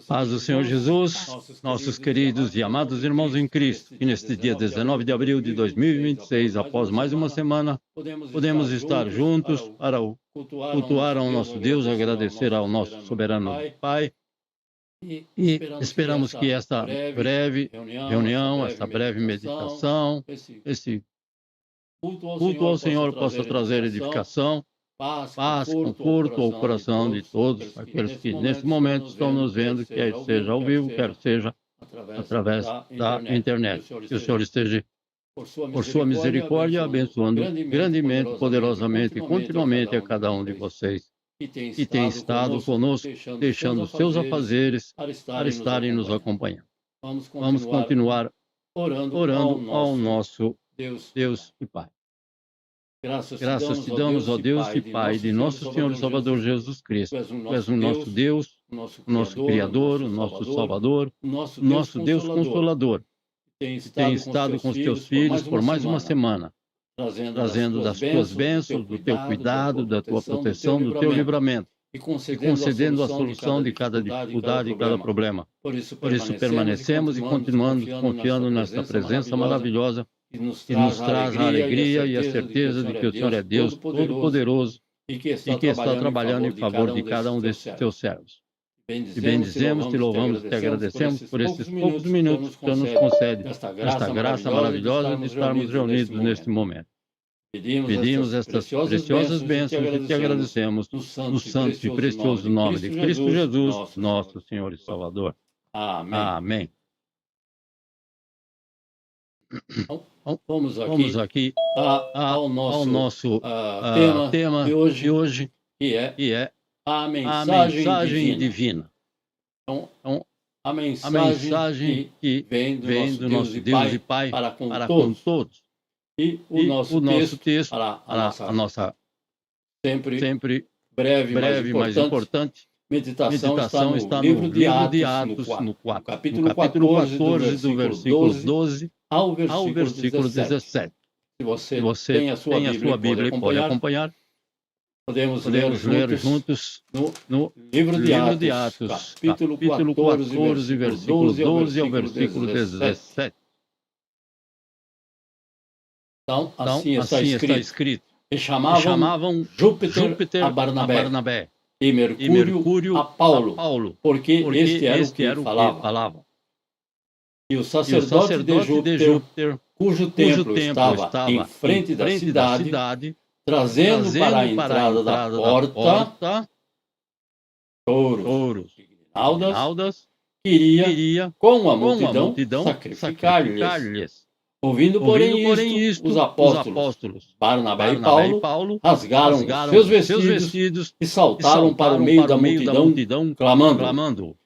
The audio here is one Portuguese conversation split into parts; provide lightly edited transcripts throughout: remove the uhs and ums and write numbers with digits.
Paz do Senhor Jesus, nossos queridos e amados irmãos em Cristo, que neste dia 19 de abril de 2026, após mais uma semana, podemos estar juntos para cultuar ao nosso Deus, agradecer ao nosso soberano Pai, e esperamos que esta breve reunião, esta breve meditação, esse culto ao Senhor possa trazer edificação, paz, conforto ao coração de todos aqueles que neste momento estão nos vendo, quer seja ao vivo, quer seja através da internet. Que o Senhor esteja, por sua misericórdia, abençoando grandemente, poderosamente e continuamente a cada um de vocês que tem estado conosco, deixando seus afazeres para estarem nos acompanhando. Vamos continuar orando ao nosso Deus e Pai. Graças te damos, ó Deus e Pai de nosso Senhor e Salvador Jesus Cristo. Tu és o nosso Deus, o nosso Criador, o nosso Salvador, o nosso Deus Consolador, que tem estado com os teus filhos por mais uma semana, trazendo das tuas bênçãos, do teu cuidado, da tua proteção, do teu livramento, e concedendo a solução de cada dificuldade e cada problema. Por isso permanecemos e continuamos confiando nesta presença maravilhosa que nos traz a alegria e a certeza de que o Senhor é Deus Todo-Poderoso e que está trabalhando em favor de cada um desses teus servos. Te bendizemos, te louvamos e te agradecemos por esses poucos minutos que o Senhor nos concede, esta graça maravilhosa de estarmos reunidos neste momento. Pedimos estas preciosas bênçãos e te agradecemos no santo e precioso nome de Cristo Jesus, nosso Senhor e Salvador. Amém. Vamos aqui ao nosso tema de hoje, que é a mensagem divina. Então, a mensagem que vem do nosso Deus e Pai para com todos. E o nosso texto, para a nossa sempre breve, mas importante meditação está no livro de Atos, no capítulo 14, do versículo 12 ao versículo 17. Se você tem a sua Bíblia e pode acompanhar, podemos ler juntos no livro de Atos, capítulo 14, versículo 12 ao versículo 17. Então, assim está escrito. E chamavam Júpiter a Barnabé e Mercúrio a Paulo, porque este era o que falava. E o sacerdote de Júpiter, cujo templo estava em frente da cidade, trazendo para a entrada da porta touros e grinaldas, queria com a multidão sacrificar-lhes. Ouvindo, porém, isto, os apóstolos Barnabé e Paulo rasgaram seus vestidos e saltaram para o meio da multidão, clamando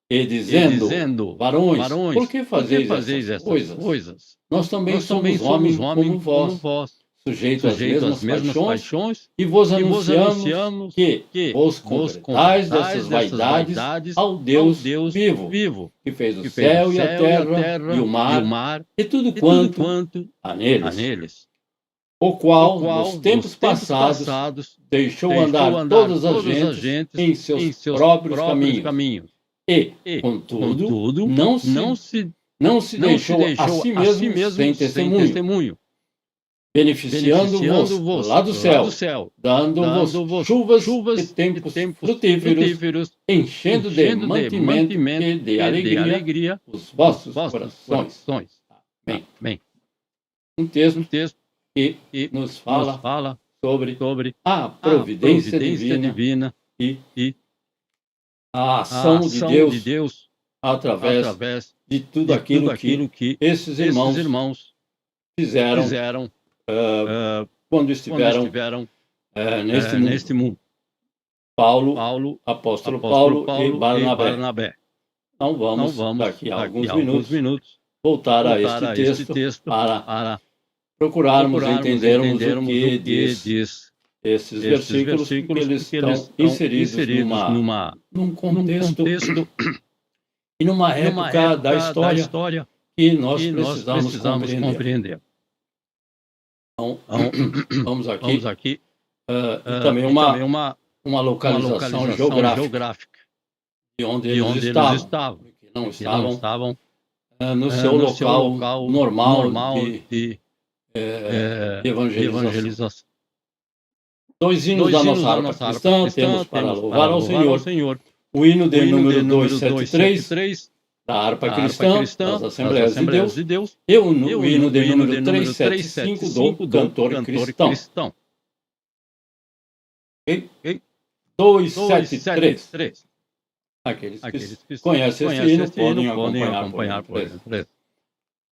e dizendo: Varões, por que fazeis essas coisas? Nós também somos homens como vós, sujeitos às mesmas paixões, e vos anunciamos que vos convertais dessas vaidades ao Deus vivo, que fez o céu e a terra e o mar e tudo quanto há neles, o qual, nos tempos passados, deixou andar todas as gentes em seus próprios caminhos. E, contudo, não se deixou a si mesmo sem testemunho, beneficiando-vos lá do céu, dando-vos chuvas e tempos frutíferos, enchendo de mantimento e de alegria os vossos corações. Amém. Um texto que nos fala sobre a providência divina e a ação de Deus através de tudo aquilo que esses irmãos fizeram quando estiveram neste mundo. Apóstolo Paulo e Barnabé. Então vamos daqui a alguns minutos voltar a este texto para procurarmos entendermos o que diz esses versículos, porque eles estão inseridos num contexto e numa época da história que nós precisamos compreender. Então, vamos aqui. E também uma localização geográfica de onde eles estavam, que não estavam no seu local normal de evangelização. Dois hinos da nossa harpa cristã temos para louvar ao Senhor. O hino de número 273, da harpa cristã das Assembleias de Deus, e o hino de número 375 do cantor cristão. 273. Aqueles que conhecem esse hino podem acompanhar por exemplo.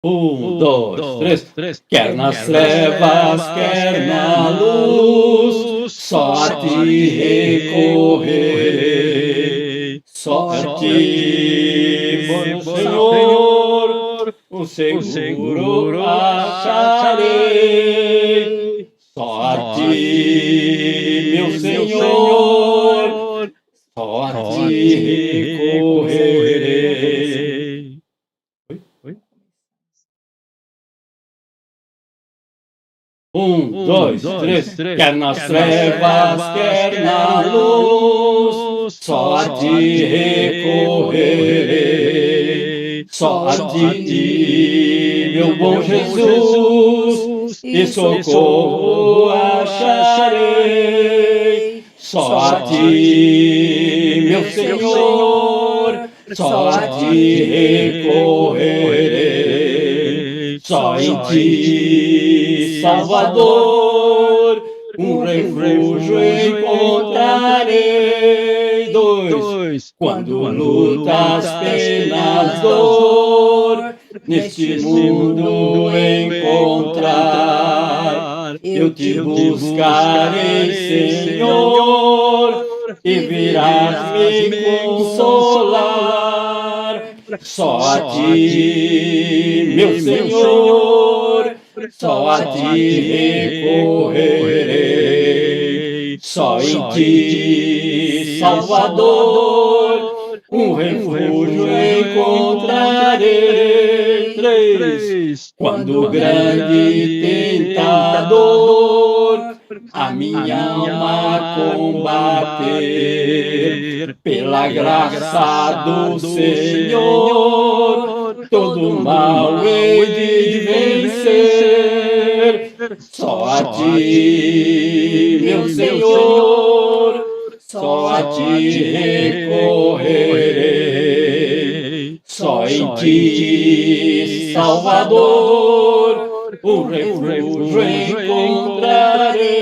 1, 2, 3. Quer nas trevas, quer na luz, só a ti recorrerei. Só a ti, bom Senhor, o seguro acharei. Só a ti, meu Senhor, só a ti recorrerei. Oi? 1, 2, 3. Quer nas trevas, quer na luz, só a ti recorrerei. Só a ti, meu bom Jesus, e socorro acharei. Só a ti, meu Senhor, só a ti recorrerei. Só em ti, Salvador, um refúgio encontrarei. 2. Quando lutas, penas, dor, neste mundo encontrar, eu te buscarei, Senhor, e virás me consolar. Só a ti, meu Senhor, só a ti recorrerei. Só em ti, Salvador, um refúgio encontrarei. 3. Quando o grande tentador a minha alma combater, pela graça do Senhor, todo mal hei de vencer. Só a ti, meu Senhor, só a ti recorrerei. Só em ti, Salvador, um refúgio encontrarei.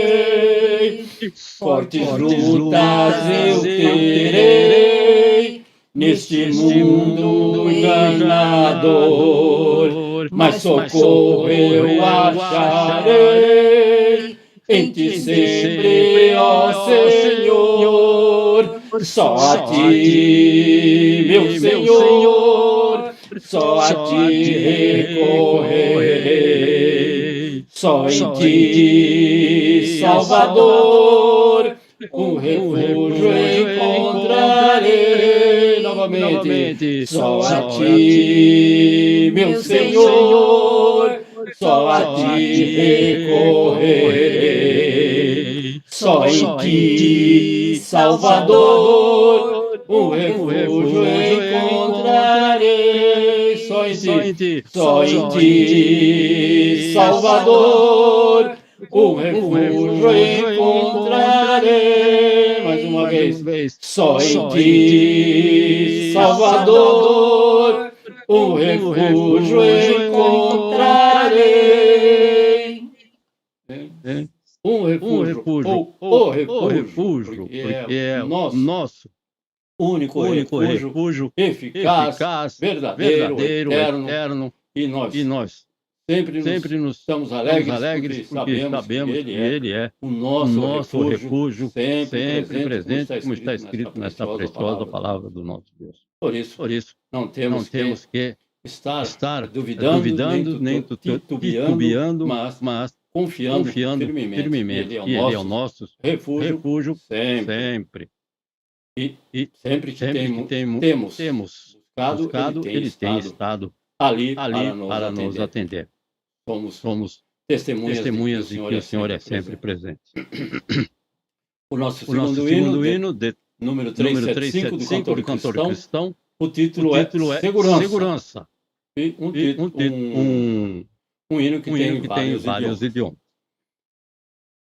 Fortes lutas eu terei neste mundo enganador, mas socorro eu acharei em ti sempre, ó Senhor. Só a ti, meu Senhor, só a ti recorrerei. Só em ti, Salvador, um refúgio encontrarei. Novamente. Só a ti, meu Senhor, só a ti recorrerei. Só em ti, Salvador, um refúgio encontrarei. Só em ti, Salvador, um refúgio encontrarei. Mais uma vez. Só em ti, Salvador, um refúgio encontrarei. Um refúgio, o refúgio, porque é o nosso único refúgio, eficaz, verdadeiro, eterno, e nós sempre estamos alegres porque sabemos que Ele é o nosso refúgio, sempre presente, como está escrito nesta preciosa palavra do nosso Deus. Por isso, não temos que estar duvidando, nem titubeando, mas confiando firmemente. Ele é o nosso refúgio sempre. E sempre que temos buscado, Ele tem estado ali para nos atender. Somos testemunhas de que o Senhor é sempre presente. O nosso segundo hino, número número 375 do Cantor Cristão. O O título título é é Segurança. Segurança. E um hino que tem vários idiomas.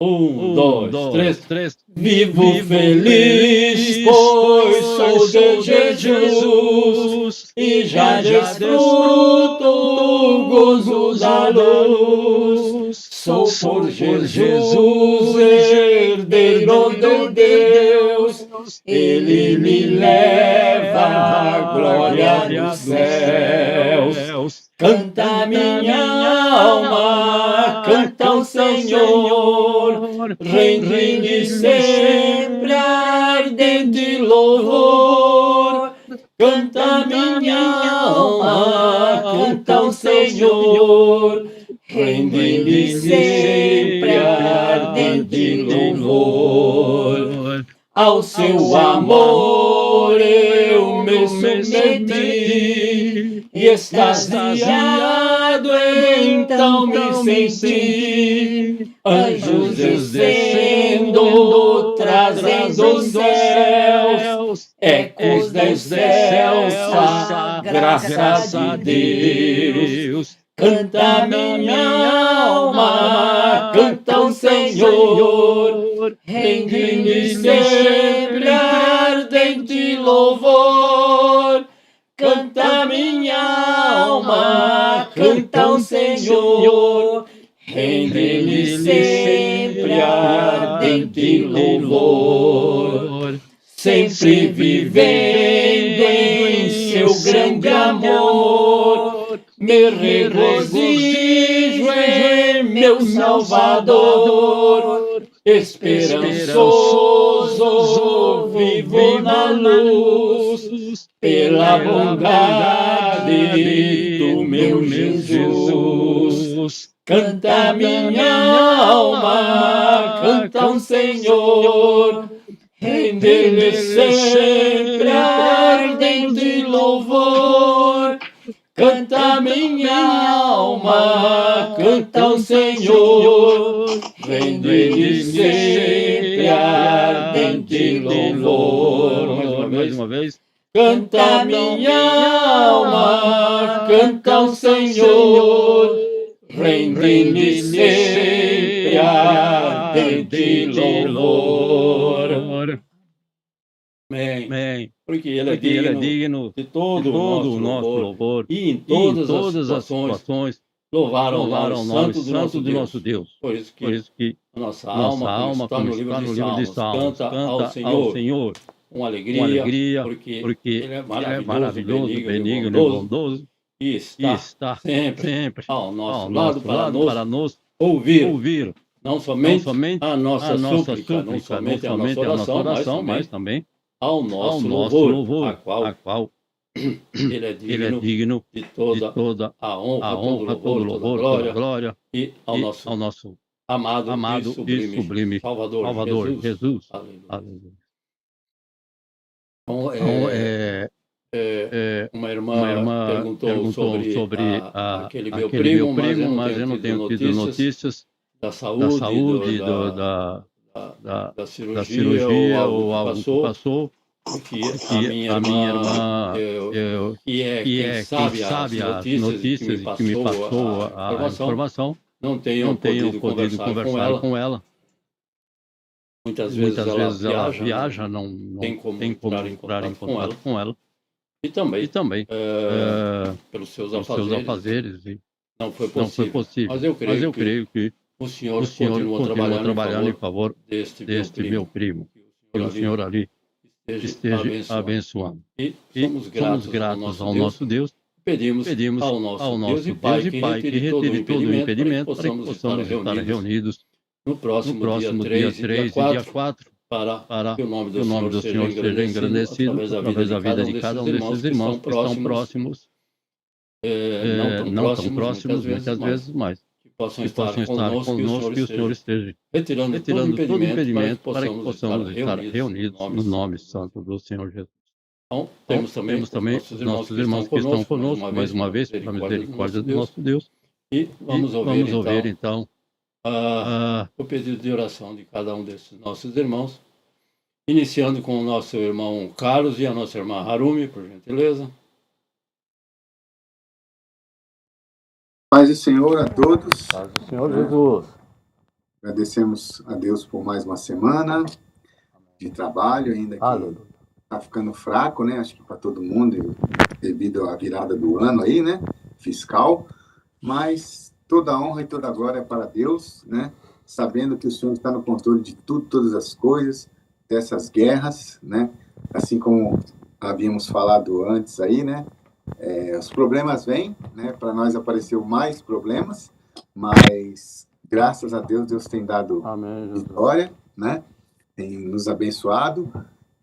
1, 2, 3. Vivo feliz, pois sou de Jesus e já desfruto o gozo da luz. Sou por Jesus herdeiro de Deus, Ele me leva à glória dos céus. Canta minha alma, canta ao Senhor, rende-lhe sempre ardente louvor. Canta minha alma, canta ao Senhor, rende-lhe sempre ardente louvor. Ao seu amor eu me submeti, e extasiado então me senti. Anjos descendo, trazendo os céus, ecos dos céus, a graça de Deus. Canta minha alma, canta o Senhor, rende-lhe sempre ardente louvor. Canta minha alma, canta o Senhor, rende-lhe sempre ardente louvor. Sempre vivendo em seu grande amor, me regozijo em meu Salvador. Esperançoso vivo na luz, pela bondade do meu Jesus. Canta minha alma, canta o Senhor, rende-lhe sempre ardente louvor. Canta minha alma, canta ao Senhor, rende-lhe sempre ardente louvor. Mais uma vez. Canta minha alma, canta ao Senhor, rende-lhe sempre ardente louvor. Amém. Porque Ele é digno de todo o nosso louvor, e em todas as situações louvar ao nome santo do nosso Deus. Por isso que a nossa alma, como está no livro de Salmos, canta ao Senhor com alegria, porque Ele é maravilhoso, benigno e bondoso, e está sempre ao nosso lado para nos ouvir. Não somente a nossa súplica, não somente a nossa oração, mas também ao nosso louvor, a qual Ele é digno de toda a honra, todo louvor, toda glória, e ao nosso amado e sublime Salvador Jesus. Aleluia. Então, uma irmã perguntou sobre aquele meu primo, mas eu não tenho tido notícias da saúde, da cirurgia ou algo que passou. Que a minha irmã, que é quem sabe as notícias que me passou a informação, não tenho podido conversar com ela. Muitas vezes ela viaja, não tem como entrar em contato com ela. E também pelos seus afazeres, não foi possível. Mas eu creio que o Senhor continua trabalhando em favor deste meu primo. Que o Senhor ali esteja abençoando. E somos gratos ao nosso Deus. Pedimos ao nosso Deus e Pai que retire todo o impedimento para que possamos estar reunidos no próximo dia 3 e dia 4 para que o nome do Senhor seja engrandecido através da vida de cada um desses irmãos que estão próximos, não tão próximos muitas vezes, mas que possam estar conosco e o Senhor esteja retirando todo impedimento para que possamos estar reunidos no nome santo do Senhor Jesus. Então, temos também os nossos irmãos que estão conosco, mais uma vez, pela misericórdia do nosso Deus. E vamos ouvir então o pedido de oração de cada um desses nossos irmãos. Iniciando com o nosso irmão Carlos e a nossa irmã Harumi, por gentileza. Paz do Senhor a todos. Paz do Senhor Jesus. Agradecemos a Deus por mais uma semana de trabalho, ainda que está ficando fraco, né? Acho que para todo mundo, devido à virada do ano aí, né? Fiscal. Mas toda honra e toda glória é para Deus, né? Sabendo que o Senhor está no controle de tudo, todas as coisas, dessas guerras, né? Assim como havíamos falado antes aí, né? Os problemas vêm, né? Para nós apareceu mais problemas, mas graças a Deus, Deus tem dado vitória, né? Tem nos abençoado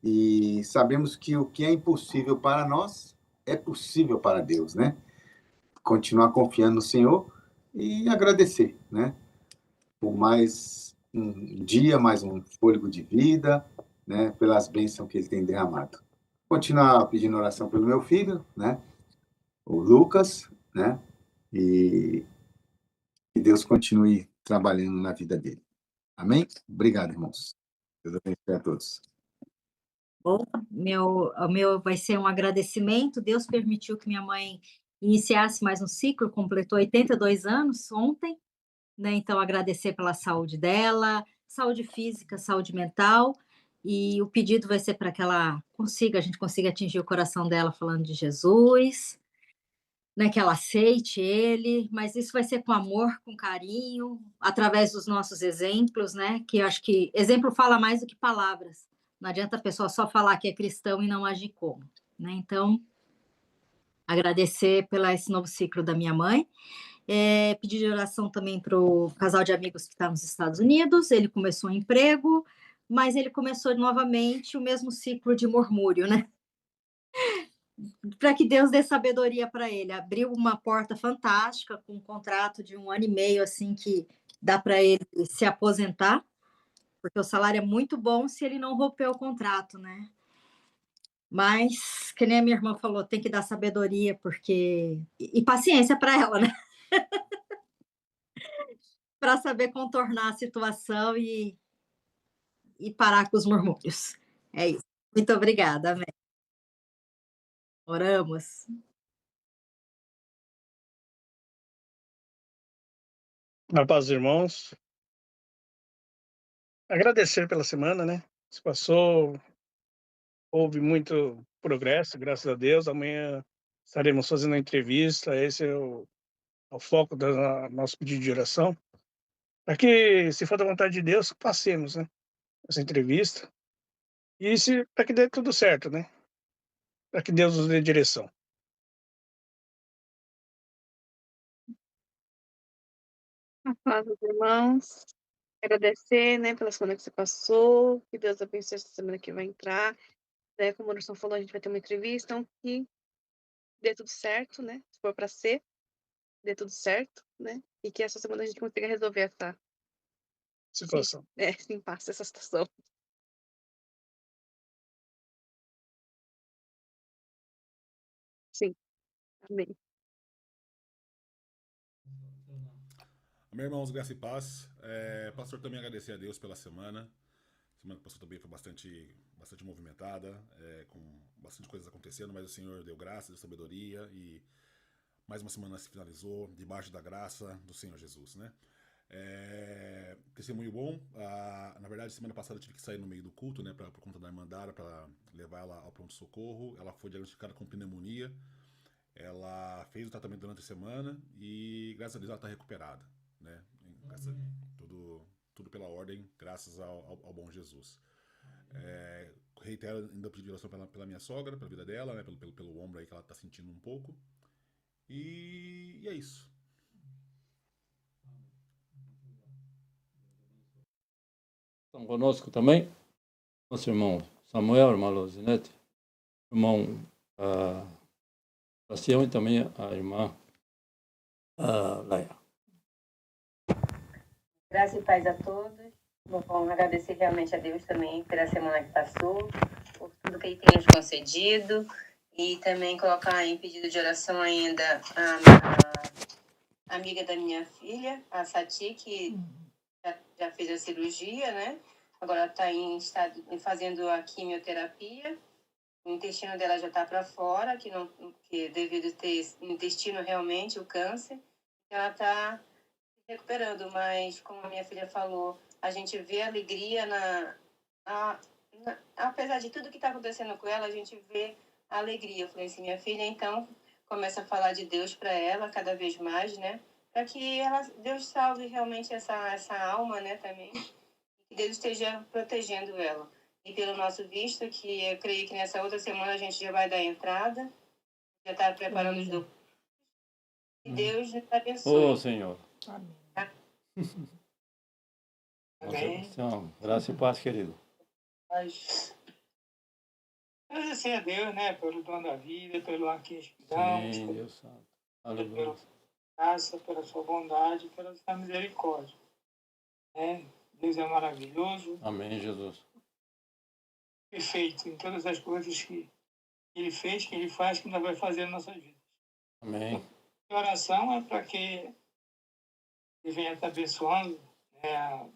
e sabemos que o que é impossível para nós é possível para Deus, né? Continuar confiando no Senhor e agradecer, né? Por mais um dia, mais um fôlego de vida, né? Pelas bênçãos que Ele tem derramado. Continuar pedindo oração pelo meu filho, né? O Lucas, né? E que Deus continue trabalhando na vida dele. Amém? Obrigado, irmãos. Deus abençoe a todos. Bom, o meu vai ser um agradecimento. Deus permitiu que minha mãe iniciasse mais um ciclo, completou 82 anos ontem, né? Então, agradecer pela saúde dela, saúde física, saúde mental, e o pedido vai ser para que a gente consiga atingir o coração dela falando de Jesus, né? Que ela aceite ele, mas isso vai ser com amor, com carinho, através dos nossos exemplos, né? Que eu acho que exemplo fala mais do que palavras. Não adianta a pessoa só falar que é cristão e não agir como, né? Então, agradecer pelo esse novo ciclo da minha mãe. Pedir de oração também para o casal de amigos que está nos Estados Unidos. Ele começou um emprego, mas ele começou novamente o mesmo ciclo de murmúrio, né? Para que Deus dê sabedoria para ele. Abriu uma porta fantástica, com um contrato de 1 ano e meio, assim, que dá para ele se aposentar, porque o salário é muito bom se ele não romper o contrato, né? Mas, que nem a minha irmã falou, tem que dar sabedoria, porque... E paciência para ela, né? Para saber contornar a situação e parar com os murmúrios. É isso. Muito obrigada, amém. Oramos. Na paz dos irmãos. Agradecer pela semana, né? Se passou, houve muito progresso, graças a Deus. Amanhã estaremos fazendo a entrevista. Esse é o foco do nosso pedido de oração. Para que, se for da vontade de Deus, passemos, né? Essa entrevista. E para que dê tudo certo, né? Para que Deus nos dê direção. Na paz dos irmãos. Agradecer, né, pela semana que você passou. Que Deus abençoe essa semana que vai entrar. Né, como o Anderson falou, a gente vai ter uma entrevista. Então, que dê tudo certo, né? Se for para ser, dê tudo certo, né? E que essa semana a gente consiga resolver essa Situação. sim, passa essa situação. Sim. Amém. Meus irmãos, graça e paz. Pastor, também agradecer a Deus pela semana. A semana que passou também foi bastante movimentada, com bastante coisas acontecendo, mas o Senhor deu graça, deu sabedoria e mais uma semana se finalizou debaixo da graça do Senhor Jesus, né? Testemunho bom. Na verdade, semana passada eu tive que sair no meio do culto, né, por conta da irmandade, para levar ela ao pronto-socorro. Ela foi diagnosticada com pneumonia. Ela fez o tratamento durante a semana e, graças a Deus, ela está recuperada, né? Tudo pela ordem, graças ao bom Jesus. Reitero ainda o pedido de oração pela minha sogra, pela vida dela, né? Pelo ombro aí que ela está sentindo um pouco. E é isso. Estão conosco também nosso irmão Samuel, irmã Lozinete, irmão Bastião e também a irmã Laia. Graça e paz a todos. Bom, agradecer realmente a Deus também pela semana que passou, por tudo que Ele tem nos concedido, e também colocar em pedido de oração ainda a amiga da minha filha, a Sati, que já fez a cirurgia, né? agora está fazendo a quimioterapia. O intestino dela já está para fora, que devido ter no intestino realmente o câncer. Ela está recuperando, mas como a minha filha falou, a gente vê alegria apesar de tudo que está acontecendo com ela, a gente vê a alegria. Eu falei assim, minha filha, então começa a falar de Deus para ela cada vez mais, né? Para que Deus salve realmente essa alma, né, também. Que Deus esteja protegendo ela. E pelo nosso visto, que eu creio que nessa outra semana a gente já vai dar entrada, já está preparando os documentos. E Deus nos abençoe. Ô, Senhor. Amém. Amém. Então, graça e paz, querido. Mas agradecer a Deus, né, pelo dom da vida, pelo ar que respiramos, Sim, pela Deus Santo. Aleluia. graça, pela sua bondade, pela sua misericórdia. Né? Deus é maravilhoso, Amém, Jesus. perfeito em todas as coisas que Ele fez, que Ele faz, que ainda vai fazer na nossa vida. Amém. A oração é para que Ele venha estar abençoando, né,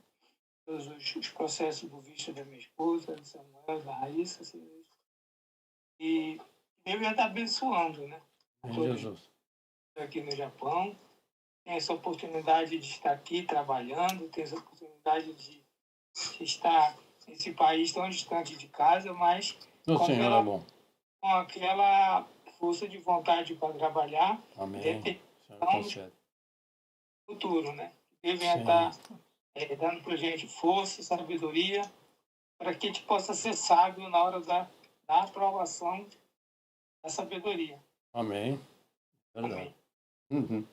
todos os processos do visto da minha esposa, do Samuel, da Raíssa, e Ele venha estar abençoando, né? Amém, Jesus. Aqui no Japão, tem essa oportunidade de estar aqui trabalhando, tem essa oportunidade de estar nesse país tão distante de casa, mas O Senhor é bom. com aquela força de vontade para trabalhar, Amém. O Senhor concede. futuro, né? Ele venha estar dando para a gente força, sabedoria, para que a gente possa ser sábio na hora da aprovação da sabedoria. Amém. Verdade. Amém. Uhum.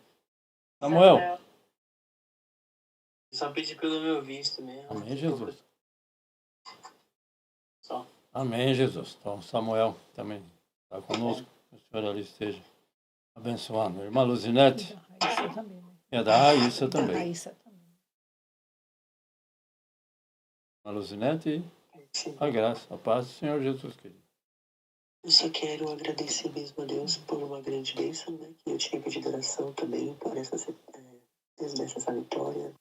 Samuel. Só pedir pelo meu visto mesmo. Amém, Jesus. Só. Amém, Jesus. Então, Samuel também está conosco. Que o Senhor ali esteja abençoando. Irmã Luzinete. Da Raíssa também, né? É da Raíssa Da também. Raíssa também. Irmã Luzinete e a graça, a paz do Senhor Jesus, querido. Eu só quero agradecer mesmo a Deus por uma grande bênção, né? Que eu tinha pedido oração também por essa vitória.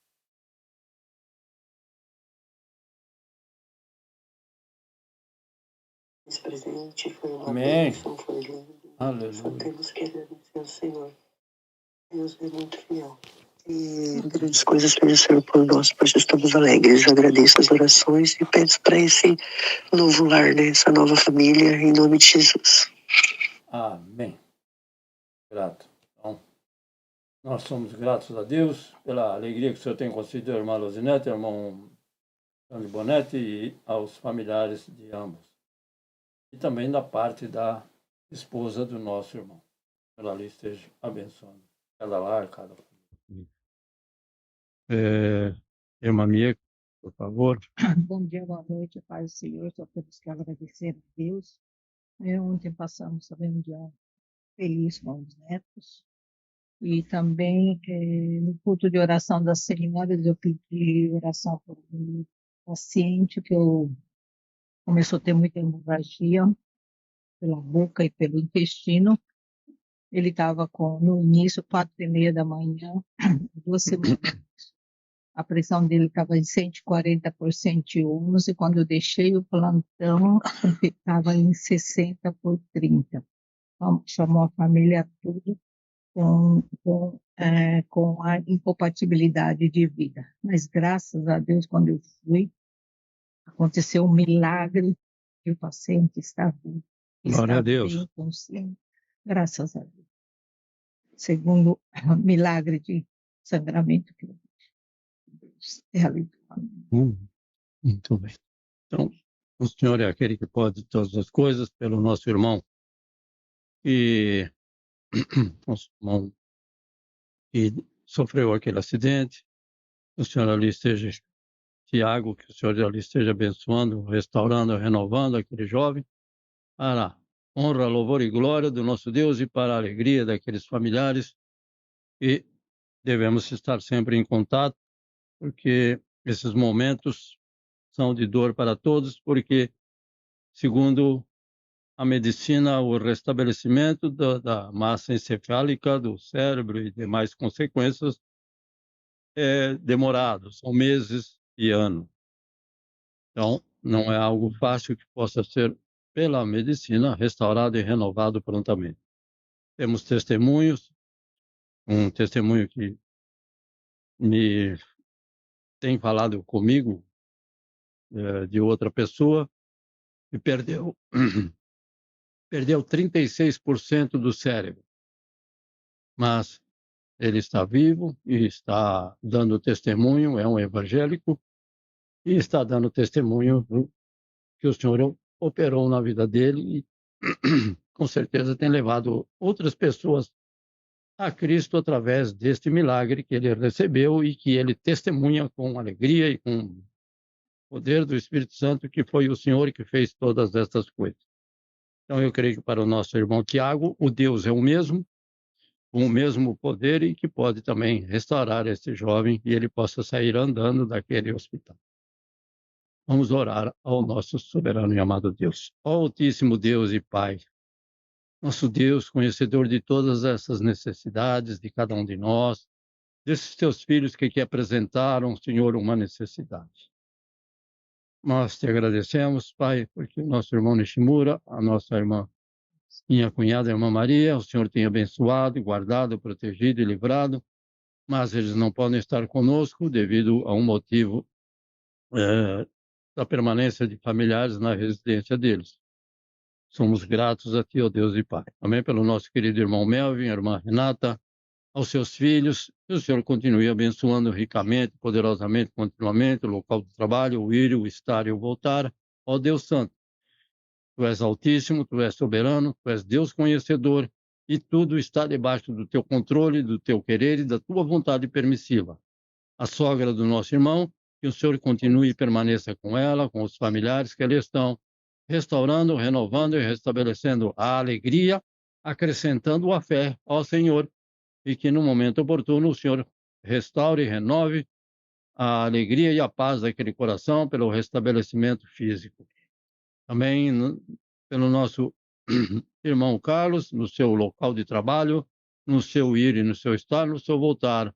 Esse presente foi uma bênção, foi lindo. Aleluia. Só temos que agradecer ao Senhor. Deus é muito fiel. E grandes coisas fez o Senhor por nós, pois estamos alegres. Agradeço as orações e peço para esse novo lar, né? Essa nova família, em nome de Jesus. Amém. Grato. Então, nós somos gratos a Deus pela alegria que o Senhor tem concedido à irmã Luzinete, ao irmão Sandro Bonetti e aos familiares de ambos. E também da parte da esposa do nosso irmão. Ela ali esteja abençoando cada lar, cada família. Irmã Mia, por favor. Bom dia, boa noite, paz do Senhor. Só temos que agradecer a Deus. Ontem passamos também um dia feliz com os netos. E também no culto de oração das senhoras, eu pedi oração por um paciente que começou a ter muita hemorragia pela boca e pelo intestino. Ele estava no início, 4h30 da manhã, 2 semanas. A pressão dele estava em 140/111, e quando eu deixei o plantão, estava em 60/30. Então, chamou a família tudo com a incompatibilidade de vida. Mas, graças a Deus, quando eu fui, aconteceu um milagre, e o paciente está vivo. Glória a Deus. Bem consciente. Graças a Deus. Segundo milagre de sangramento que eu realizou. Muito bem. Então, o Senhor é aquele que pode todas as coisas pelo nosso irmão. E nosso irmão que sofreu aquele acidente. O Senhor ali esteja, Tiago, que o Senhor ali esteja abençoando, restaurando, renovando aquele jovem, para a honra, louvor e glória do nosso Deus e para a alegria daqueles familiares. E devemos estar sempre em contato, porque esses momentos são de dor para todos, porque, segundo a medicina, o restabelecimento da massa encefálica do cérebro e demais consequências é demorado, são meses e anos. Então, não é algo fácil que possa ser, pela medicina, restaurado e renovado prontamente. Temos testemunhos, um testemunho que me tem falado comigo, de outra pessoa, que perdeu 36% do cérebro, mas ele está vivo e está dando testemunho, é um evangélico, e está dando testemunho que o Senhor operou na vida dele e com certeza tem levado outras pessoas a Cristo através deste milagre que ele recebeu e que ele testemunha com alegria e com poder do Espírito Santo, que foi o Senhor que fez todas essas coisas. Então eu creio que para o nosso irmão Tiago, o Deus é o mesmo, com o mesmo poder e que pode também restaurar esse jovem e ele possa sair andando daquele hospital. Vamos orar ao nosso soberano e amado Deus. Ó Altíssimo Deus e Pai, nosso Deus, conhecedor de todas essas necessidades de cada um de nós, desses teus filhos que aqui apresentaram, Senhor, uma necessidade. Nós te agradecemos, Pai, porque o nosso irmão Nishimura, a nossa irmã, minha cunhada, a irmã Maria, o Senhor tem abençoado, guardado, protegido e livrado, mas eles não podem estar conosco devido a um motivo da permanência de familiares na residência deles. Somos gratos a Ti, ó Deus e Pai. Também pelo nosso querido irmão Melvin, a irmã Renata, aos seus filhos, que o Senhor continue abençoando ricamente, poderosamente, continuamente, o local do trabalho, o ir, o estar e o voltar. Ó Deus Santo, Tu és altíssimo, Tu és soberano, Tu és Deus conhecedor, e tudo está debaixo do Teu controle, do Teu querer e da Tua vontade permissiva. A sogra do nosso irmão, que o Senhor continue e permaneça com ela, com os familiares que ali estão, restaurando, renovando e restabelecendo a alegria, acrescentando a fé ao Senhor, e que no momento oportuno o Senhor restaure e renove a alegria e a paz daquele coração pelo restabelecimento físico. Também pelo nosso irmão Carlos, no seu local de trabalho, no seu ir e no seu estar, no seu voltar,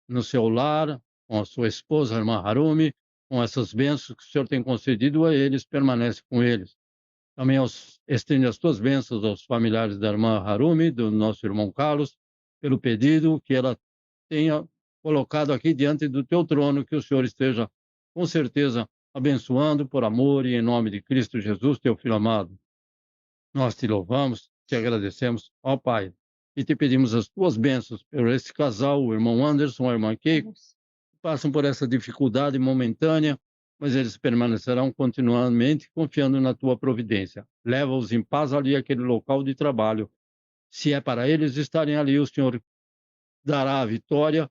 no seu lar, com a sua esposa, a irmã Harumi, com essas bênçãos que o Senhor tem concedido a eles, permanece com eles. Também estende as tuas bênçãos aos familiares da irmã Harumi, do nosso irmão Carlos, pelo pedido que ela tenha colocado aqui diante do teu trono, que o Senhor esteja, com certeza, abençoando por amor e em nome de Cristo Jesus, teu Filho amado. Nós te louvamos, te agradecemos, ó Pai, e te pedimos as tuas bênçãos por esse casal, o irmão Anderson, a irmã Keiko, que passam por essa dificuldade momentânea, mas eles permanecerão continuamente confiando na tua providência. Leva-os em paz ali àquele local de trabalho. Se é para eles estarem ali, o Senhor dará a vitória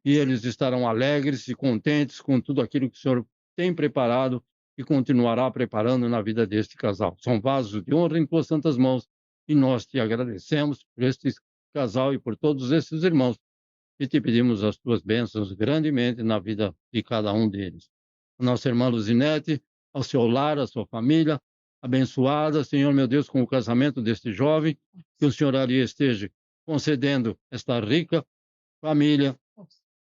e eles estarão alegres e contentes com tudo aquilo que o Senhor tem preparado e continuará preparando na vida deste casal. São vasos de honra em tuas santas mãos e nós te agradecemos por este casal e por todos esses irmãos e te pedimos as tuas bênçãos grandemente na vida de cada um deles. A nossa irmã Luzinete, ao seu lar, à sua família, abençoada, Senhor meu Deus, com o casamento deste jovem, que o Senhor ali esteja concedendo esta rica família,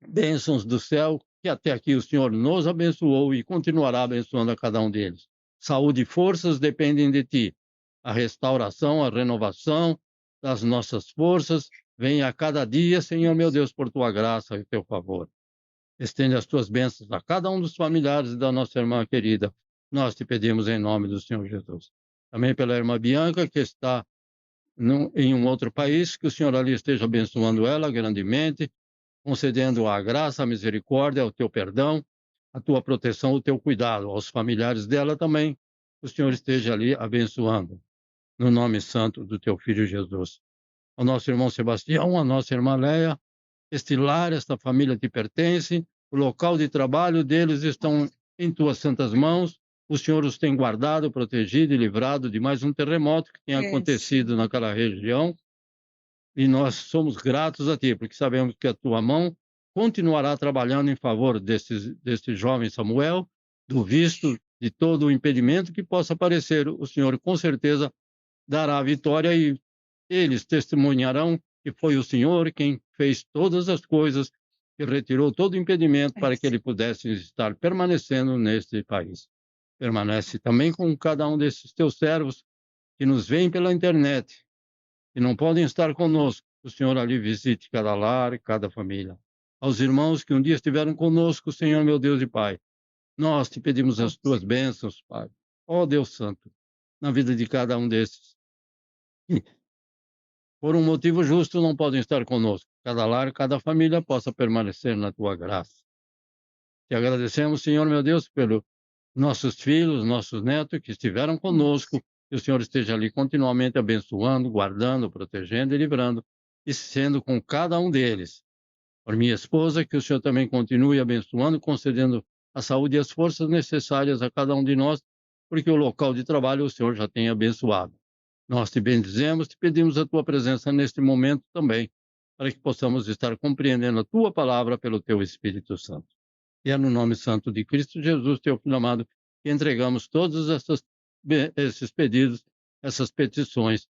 bênçãos do céu, que até aqui o Senhor nos abençoou e continuará abençoando a cada um deles. Saúde e forças dependem de Ti. A restauração, a renovação das nossas forças vem a cada dia, Senhor meu Deus, por Tua graça e Teu favor. Estende as Tuas bênçãos a cada um dos familiares da nossa irmã querida. Nós te pedimos em nome do Senhor Jesus. Também pela irmã Bianca, que está em um outro país, que o Senhor ali esteja abençoando ela grandemente, concedendo a graça, a misericórdia, o Teu perdão, a Tua proteção, o Teu cuidado. Aos familiares dela também, que o Senhor esteja ali abençoando. No nome santo do Teu Filho Jesus. Ao nosso irmão Sebastião, a nossa irmã Leia, este lar, esta família te pertence, o local de trabalho deles estão em Tuas santas mãos, o Senhor os tem guardado, protegido e livrado de mais um terremoto que tenha acontecido naquela região, e nós somos gratos a Ti, porque sabemos que a Tua mão continuará trabalhando em favor deste jovem Samuel, do visto, de todo o impedimento que possa aparecer, o Senhor com certeza dará a vitória e eles testemunharão que foi o Senhor quem fez todas as coisas, que retirou todo o impedimento para que ele pudesse estar permanecendo neste país. permanece também com cada um desses teus servos que nos veem pela internet e não podem estar conosco. O Senhor ali visite cada lar e cada família. Aos irmãos que um dia estiveram conosco, Senhor meu Deus e Pai, nós te pedimos as tuas bênçãos, Pai. Ó Deus Santo, na vida de cada um desses. Por um motivo justo não podem estar conosco. Cada lar, cada família possa permanecer na tua graça. Te agradecemos, Senhor meu Deus, pelos nossos filhos, nossos netos que estiveram conosco. Que o Senhor esteja ali continuamente abençoando, guardando, protegendo e livrando, e sendo com cada um deles. Por minha esposa, que o Senhor também continue abençoando, concedendo a saúde e as forças necessárias a cada um de nós, porque o local de trabalho o Senhor já tem abençoado. Nós te bendizemos, te pedimos a tua presença neste momento também, para que possamos estar compreendendo a tua palavra pelo teu Espírito Santo. E é no nome santo de Cristo Jesus, teu Filho amado, que entregamos todos esses pedidos, essas petições,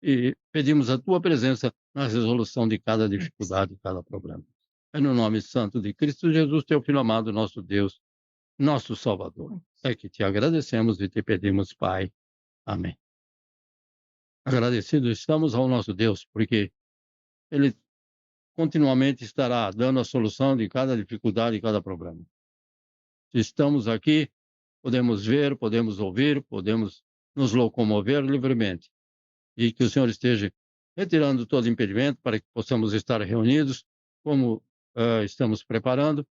e pedimos a tua presença na resolução de cada dificuldade, de cada problema. É no nome santo de Cristo Jesus, teu Filho amado, nosso Deus, nosso Salvador. É que te agradecemos e te pedimos, Pai. Amém. Agradecidos estamos ao nosso Deus, porque Ele continuamente estará dando a solução de cada dificuldade e cada problema. Se estamos aqui, podemos ver, podemos ouvir, podemos nos locomover livremente. E que o Senhor esteja retirando todo impedimento para que possamos estar reunidos, como estamos preparando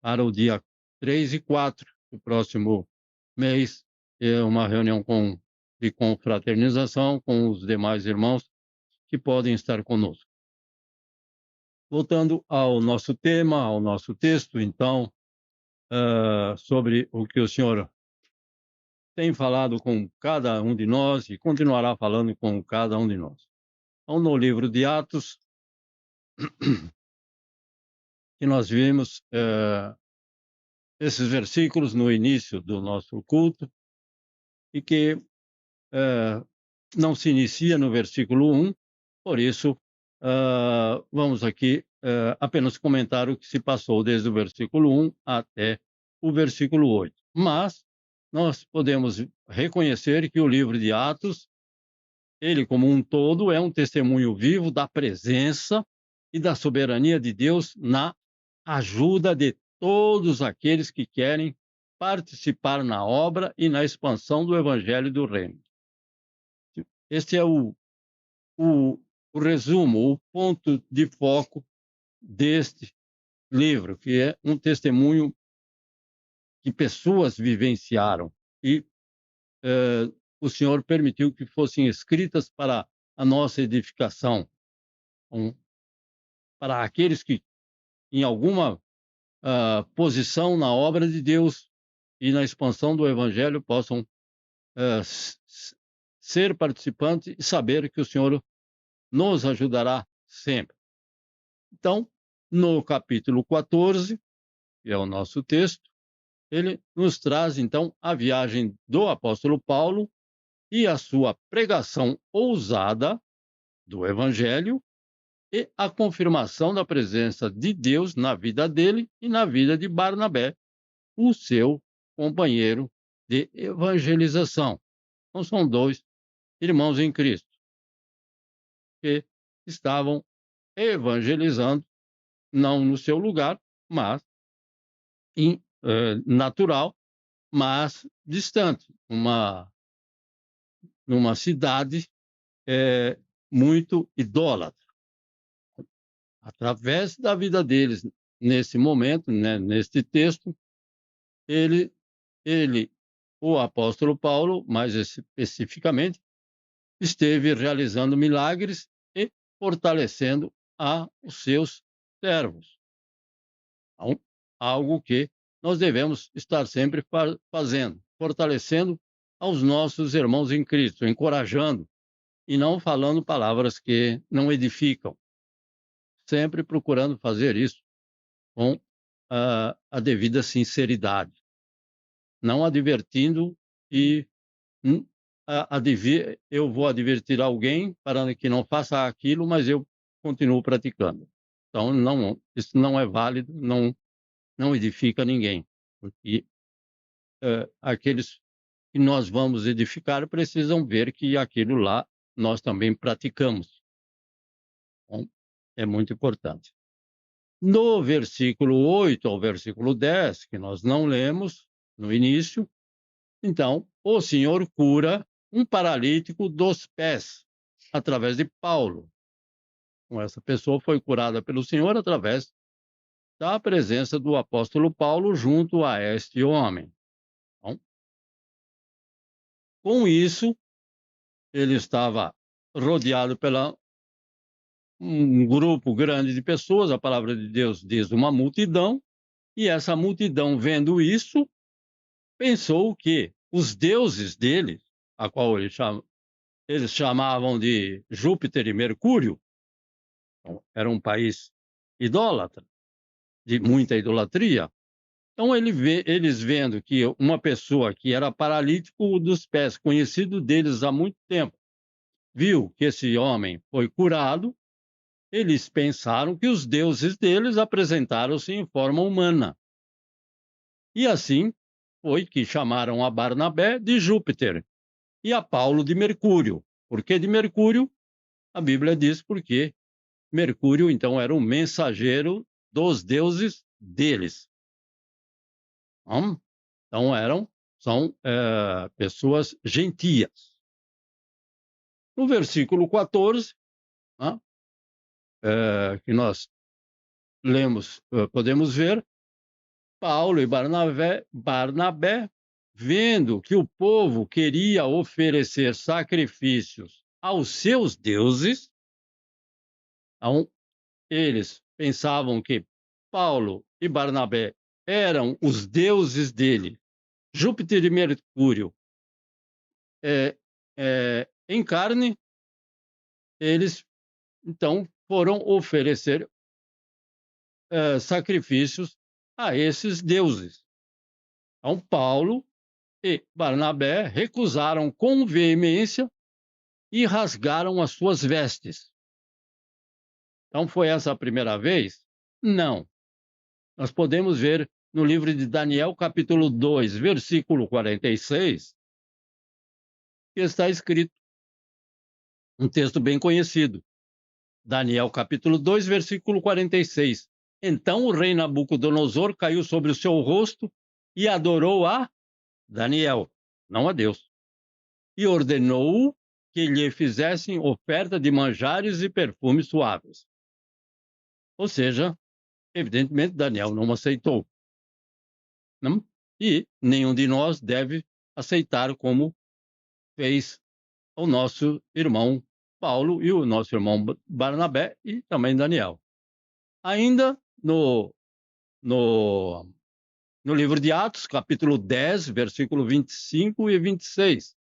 para o dia 3 e 4 do próximo mês, uma reunião de confraternização com os demais irmãos que podem estar conosco. Voltando ao nosso tema, ao nosso texto, então, sobre o que o Senhor tem falado com cada um de nós e continuará falando com cada um de nós. Então, no livro de Atos, que nós vimos esses versículos no início do nosso culto, e que não se inicia no versículo 1, por isso vamos aqui apenas comentar o que se passou desde o versículo 1 até o versículo 8. Mas nós podemos reconhecer que o livro de Atos, ele como um todo, é um testemunho vivo da presença e da soberania de Deus na ajuda de todos aqueles que querem participar na obra e na expansão do Evangelho do Reino. Este é o resumo, o ponto de foco deste livro, que é um testemunho que pessoas vivenciaram e o Senhor permitiu que fossem escritas para a nossa edificação, para aqueles que, em alguma posição na obra de Deus e na expansão do Evangelho, possam ser participantes e saber que o Senhor nos ajudará sempre. Então, no capítulo 14, que é o nosso texto, ele nos traz, então, a viagem do apóstolo Paulo e a sua pregação ousada do Evangelho e a confirmação da presença de Deus na vida dele e na vida de Barnabé, o seu companheiro de evangelização. Então, são dois irmãos em Cristo que estavam evangelizando, não no seu lugar, mas natural, mas distante, numa cidade muito idólatra. Através da vida deles, nesse momento, né, neste texto, o apóstolo Paulo, mais especificamente, esteve realizando milagres e fortalecendo os seus servos. Então, algo que nós devemos estar sempre fazendo, fortalecendo aos nossos irmãos em Cristo, encorajando e não falando palavras que não edificam. Sempre procurando fazer isso com a devida sinceridade. Não advertindo e eu vou advertir alguém para que não faça aquilo, mas eu continuo praticando. Então, isso não é válido, não edifica ninguém. Porque aqueles que nós vamos edificar precisam ver que aquilo lá nós também praticamos. Bom, é muito importante. No versículo 8 ao versículo 10, que nós não lemos no início, então, o Senhor cura um paralítico dos pés, através de Paulo. Então, essa pessoa foi curada pelo Senhor através da presença do apóstolo Paulo junto a este homem. Então, com isso, ele estava rodeado pela um grupo grande de pessoas, a palavra de Deus diz uma multidão, e essa multidão, vendo isso, pensou que os deuses dele, a qual eles chamavam de Júpiter e Mercúrio, então, era um país idólatra, de muita idolatria. Então, eles vendo que uma pessoa que era paralítico dos pés, conhecido deles há muito tempo, viu que esse homem foi curado, eles pensaram que os deuses deles apresentaram-se em forma humana. E assim foi que chamaram a Barnabé de Júpiter e a Paulo de Mercúrio. Por que de Mercúrio? A Bíblia diz porque Mercúrio, então, era um mensageiro dos deuses deles. Então, são pessoas gentias. No versículo 14, que nós lemos, podemos ver, Paulo e Barnabé, vendo que o povo queria oferecer sacrifícios aos seus deuses, então, eles pensavam que Paulo e Barnabé eram os deuses dele, Júpiter e Mercúrio, em carne, eles, então, foram oferecer sacrifícios a esses deuses. Então, Paulo e Barnabé recusaram com veemência e rasgaram as suas vestes. Então, foi essa a primeira vez? Não. Nós podemos ver no livro de Daniel, capítulo 2, versículo 46, que está escrito, um texto bem conhecido. Daniel, capítulo 2, versículo 46. Então o rei Nabucodonosor caiu sobre o seu rosto e adorou a Daniel, não a Deus, e ordenou que lhe fizessem oferta de manjares e perfumes suaves. Ou seja, evidentemente Daniel não aceitou. Não? E nenhum de nós deve aceitar como fez o nosso irmão Paulo e o nosso irmão Barnabé e também Daniel. Ainda no livro de Atos, capítulo 10, versículo 25 e 26,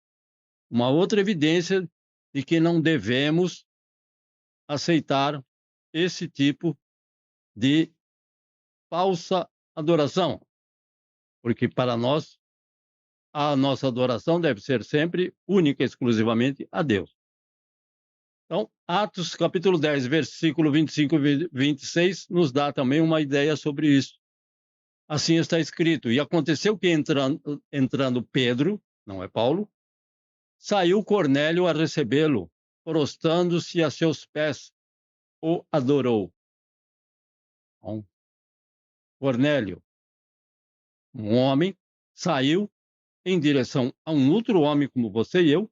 uma outra evidência de que não devemos aceitar esse tipo de falsa adoração, porque para nós a nossa adoração deve ser sempre única e exclusivamente a Deus. Então, Atos capítulo 10, versículo 25 e 26 nos dá também uma ideia sobre isso. Assim está escrito, e aconteceu que entrando Pedro, não é Paulo, saiu Cornélio a recebê-lo, prostrando-se a seus pés, o adorou. Então, Cornélio, um homem, saiu em direção a um outro homem como você e eu,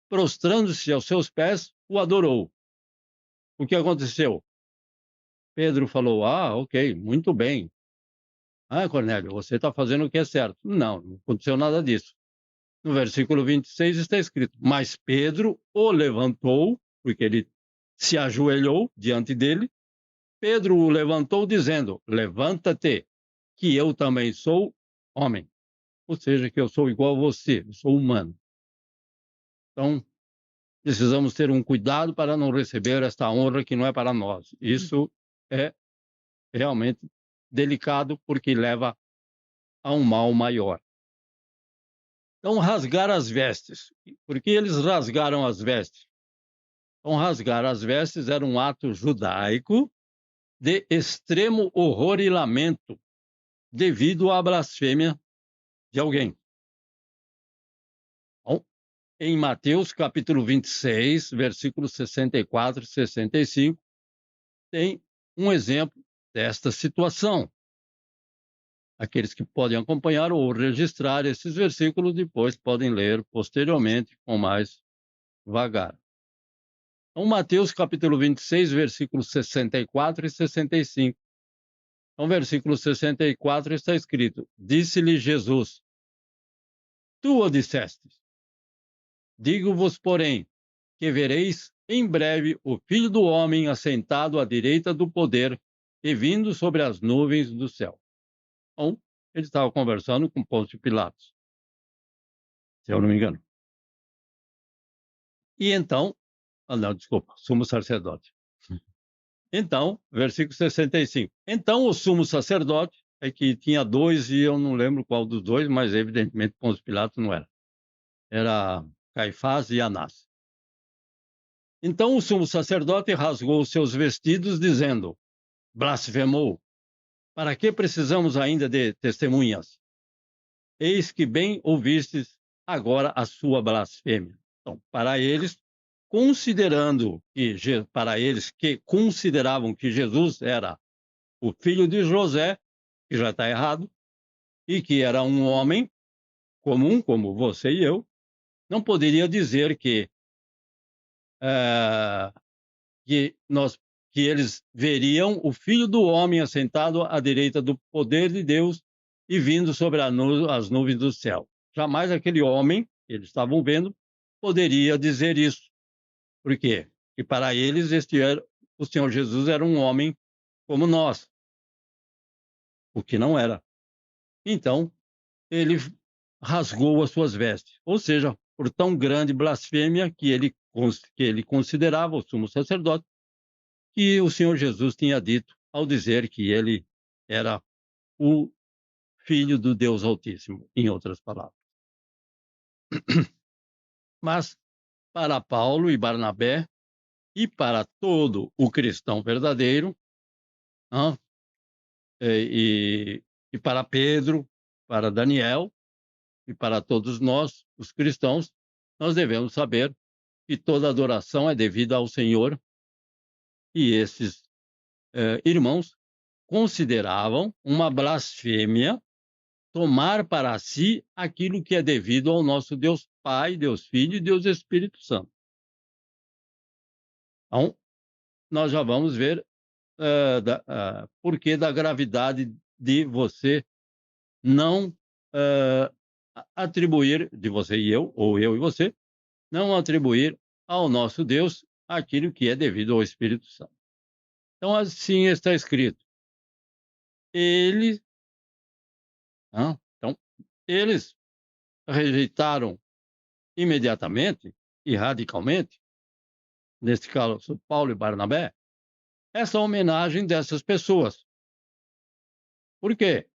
prostrando-se aos seus pés, o adorou. O que aconteceu? Pedro falou, ok, muito bem. Cornélio, você está fazendo o que é certo. Não aconteceu nada disso. No versículo 26 está escrito, mas Pedro o levantou, porque ele se ajoelhou diante dele. Pedro o levantou dizendo, levanta-te, que eu também sou homem. Ou seja, que eu sou igual a você, eu sou humano. Então, precisamos ter um cuidado para não receber esta honra que não é para nós. Isso é realmente delicado porque leva a um mal maior. Então, rasgar as vestes. Por que eles rasgaram as vestes? Então, rasgar as vestes era um ato judaico de extremo horror e lamento devido à blasfêmia de alguém. em Mateus capítulo 26, versículos 64 e 65, tem um exemplo desta situação. Aqueles que podem acompanhar ou registrar esses versículos, depois podem ler posteriormente com mais vagar. Então, Mateus capítulo 26, versículos 64 e 65. Então, versículo 64 está escrito: Disse-lhe Jesus: Tu o disseste. Digo-vos, porém, que vereis em breve o Filho do Homem assentado à direita do poder e vindo sobre as nuvens do céu. Então, ele estava conversando com Pôncio Pilatos, se eu não me engano. E então, sumo sacerdote. Então, versículo 65. Então, o sumo sacerdote, é que tinha dois, e eu não lembro qual dos dois, mas evidentemente Pôncio Pilatos não era. Era Caifás e Anás. Então, o sumo sacerdote rasgou os seus vestidos, dizendo: Blasfemou. Para que precisamos ainda de testemunhas? Eis que bem ouvistes agora a sua blasfêmia. Então, para eles que consideravam que Jesus era o filho de José, que já está errado, e que era um homem comum, como você e eu, não poderia dizer que eles veriam o Filho do Homem assentado à direita do poder de Deus e vindo sobre as nuvens do céu. Jamais aquele homem que eles estavam vendo poderia dizer isso. Por quê? Porque para eles o Senhor Jesus era um homem como nós, o que não era. Então, ele rasgou as suas vestes, ou seja, por tão grande blasfêmia que ele considerava, o sumo sacerdote, que o Senhor Jesus tinha dito ao dizer que ele era o Filho do Deus Altíssimo, em outras palavras. Mas, para Paulo e Barnabé, e para todo o cristão verdadeiro, e para Pedro, para Daniel, e para todos nós, os cristãos, nós devemos saber que toda adoração é devida ao Senhor, e esses irmãos consideravam uma blasfêmia tomar para si aquilo que é devido ao nosso Deus Pai, Deus Filho e Deus Espírito Santo. Então, nós já vamos ver porquê da gravidade de você não atribuir, de você e eu, ou eu e você, não atribuir ao nosso Deus aquilo que é devido ao Espírito Santo. Então, assim está escrito. Eles rejeitaram imediatamente e radicalmente, neste caso Paulo e Barnabé, essa homenagem dessas pessoas. Por quê?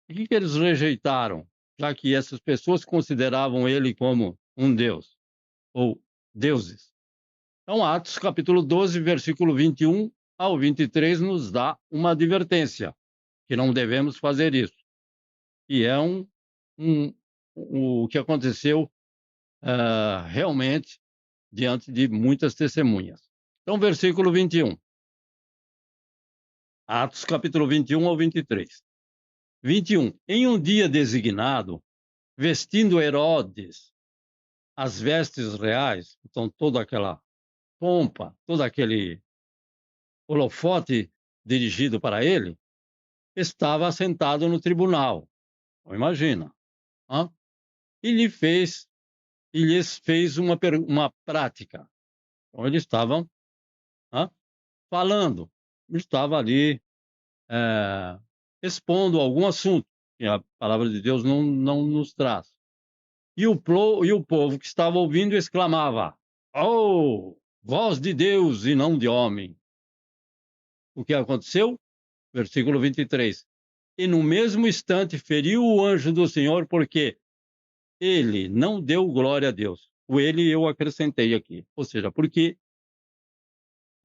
Por que eles rejeitaram? Já que essas pessoas consideravam ele como um Deus, ou deuses. Então, Atos capítulo 12, versículo 21 ao 23, nos dá uma advertência, que não devemos fazer isso. E é o que aconteceu realmente diante de muitas testemunhas. Então, versículo 21. Atos capítulo 21 ao 23. 21. Em um dia designado, vestindo Herodes as vestes reais, então toda aquela pompa, todo aquele holofote dirigido para ele, estava sentado no tribunal. Então, imagina. E lhes fez uma prática. Então, eles estavam falando, estava ali expondo algum assunto que a palavra de Deus não nos traz. E o povo que estava ouvindo exclamava: "Oh, voz de Deus e não de homem." O que aconteceu? Versículo 23. E no mesmo instante feriu o anjo do Senhor, porque ele não deu glória a Deus. O ele eu acrescentei aqui. Ou seja, porque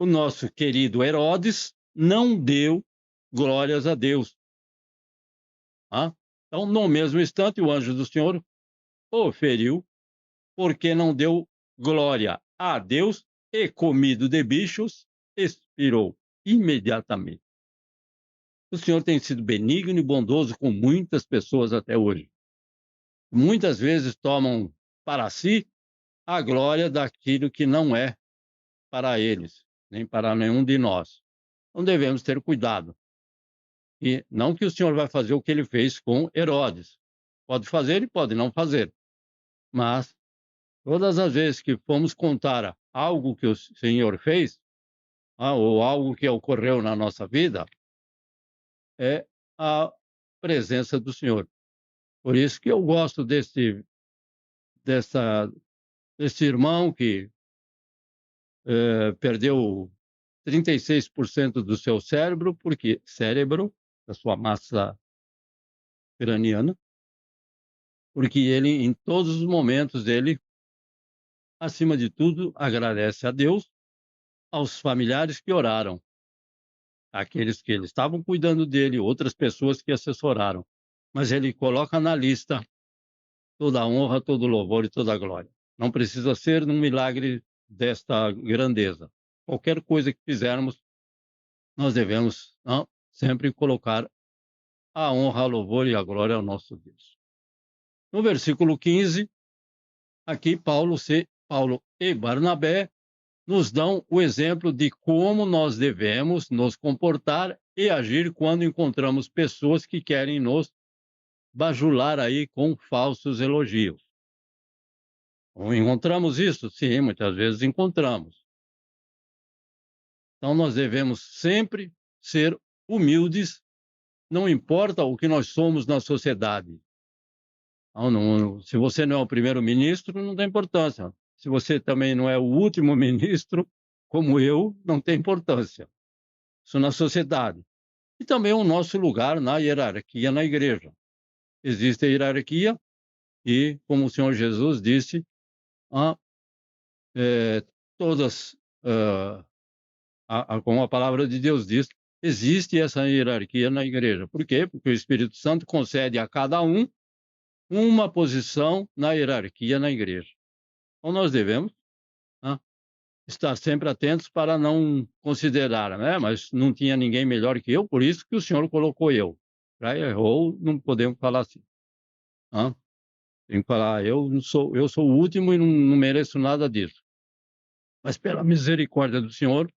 o nosso querido Herodes não deu glórias a Deus. Então, no mesmo instante, o anjo do Senhor o feriu, porque não deu glória a Deus e, comido de bichos, expirou imediatamente. O Senhor tem sido benigno e bondoso com muitas pessoas até hoje. Muitas vezes tomam para si a glória daquilo que não é para eles, nem para nenhum de nós. Então devemos ter cuidado. E não que o Senhor vai fazer o que ele fez com Herodes. Pode fazer e pode não fazer. Mas todas as vezes que formos contar algo que o Senhor fez, ou algo que ocorreu na nossa vida, é a presença do Senhor. Por isso que eu gosto desse irmão que perdeu 36% do seu cérebro, da sua massa craniana, porque ele, em todos os momentos, ele, acima de tudo, agradece a Deus, aos familiares que oraram, aqueles que estavam cuidando dele, outras pessoas que assessoraram. Mas ele coloca na lista toda a honra, todo o louvor e toda a glória. Não precisa ser um milagre desta grandeza. Qualquer coisa que fizermos, nós devemos sempre colocar a honra, o louvor e a glória ao nosso Deus. No versículo 15, aqui Paulo e Barnabé nos dão o exemplo de como nós devemos nos comportar e agir quando encontramos pessoas que querem nos bajular aí com falsos elogios. Encontramos isso? Sim, muitas vezes encontramos. Então nós devemos sempre ser humildes, não importa o que nós somos na sociedade. Se você não é o primeiro-ministro, não tem importância. Se você também não é o último ministro, como eu, não tem importância. Isso na sociedade. E também o nosso lugar na hierarquia na igreja. Existe a hierarquia e, como o Senhor Jesus disse, como a palavra de Deus diz, existe essa hierarquia na igreja. Por quê? Porque o Espírito Santo concede a cada um uma posição na hierarquia na igreja. Então nós devemos estar sempre atentos para não considerar, né? Mas não tinha ninguém melhor que eu, por isso que o Senhor colocou eu. Ou não podemos falar assim. Tem que falar, eu sou o último e não mereço nada disso. Mas pela misericórdia do Senhor,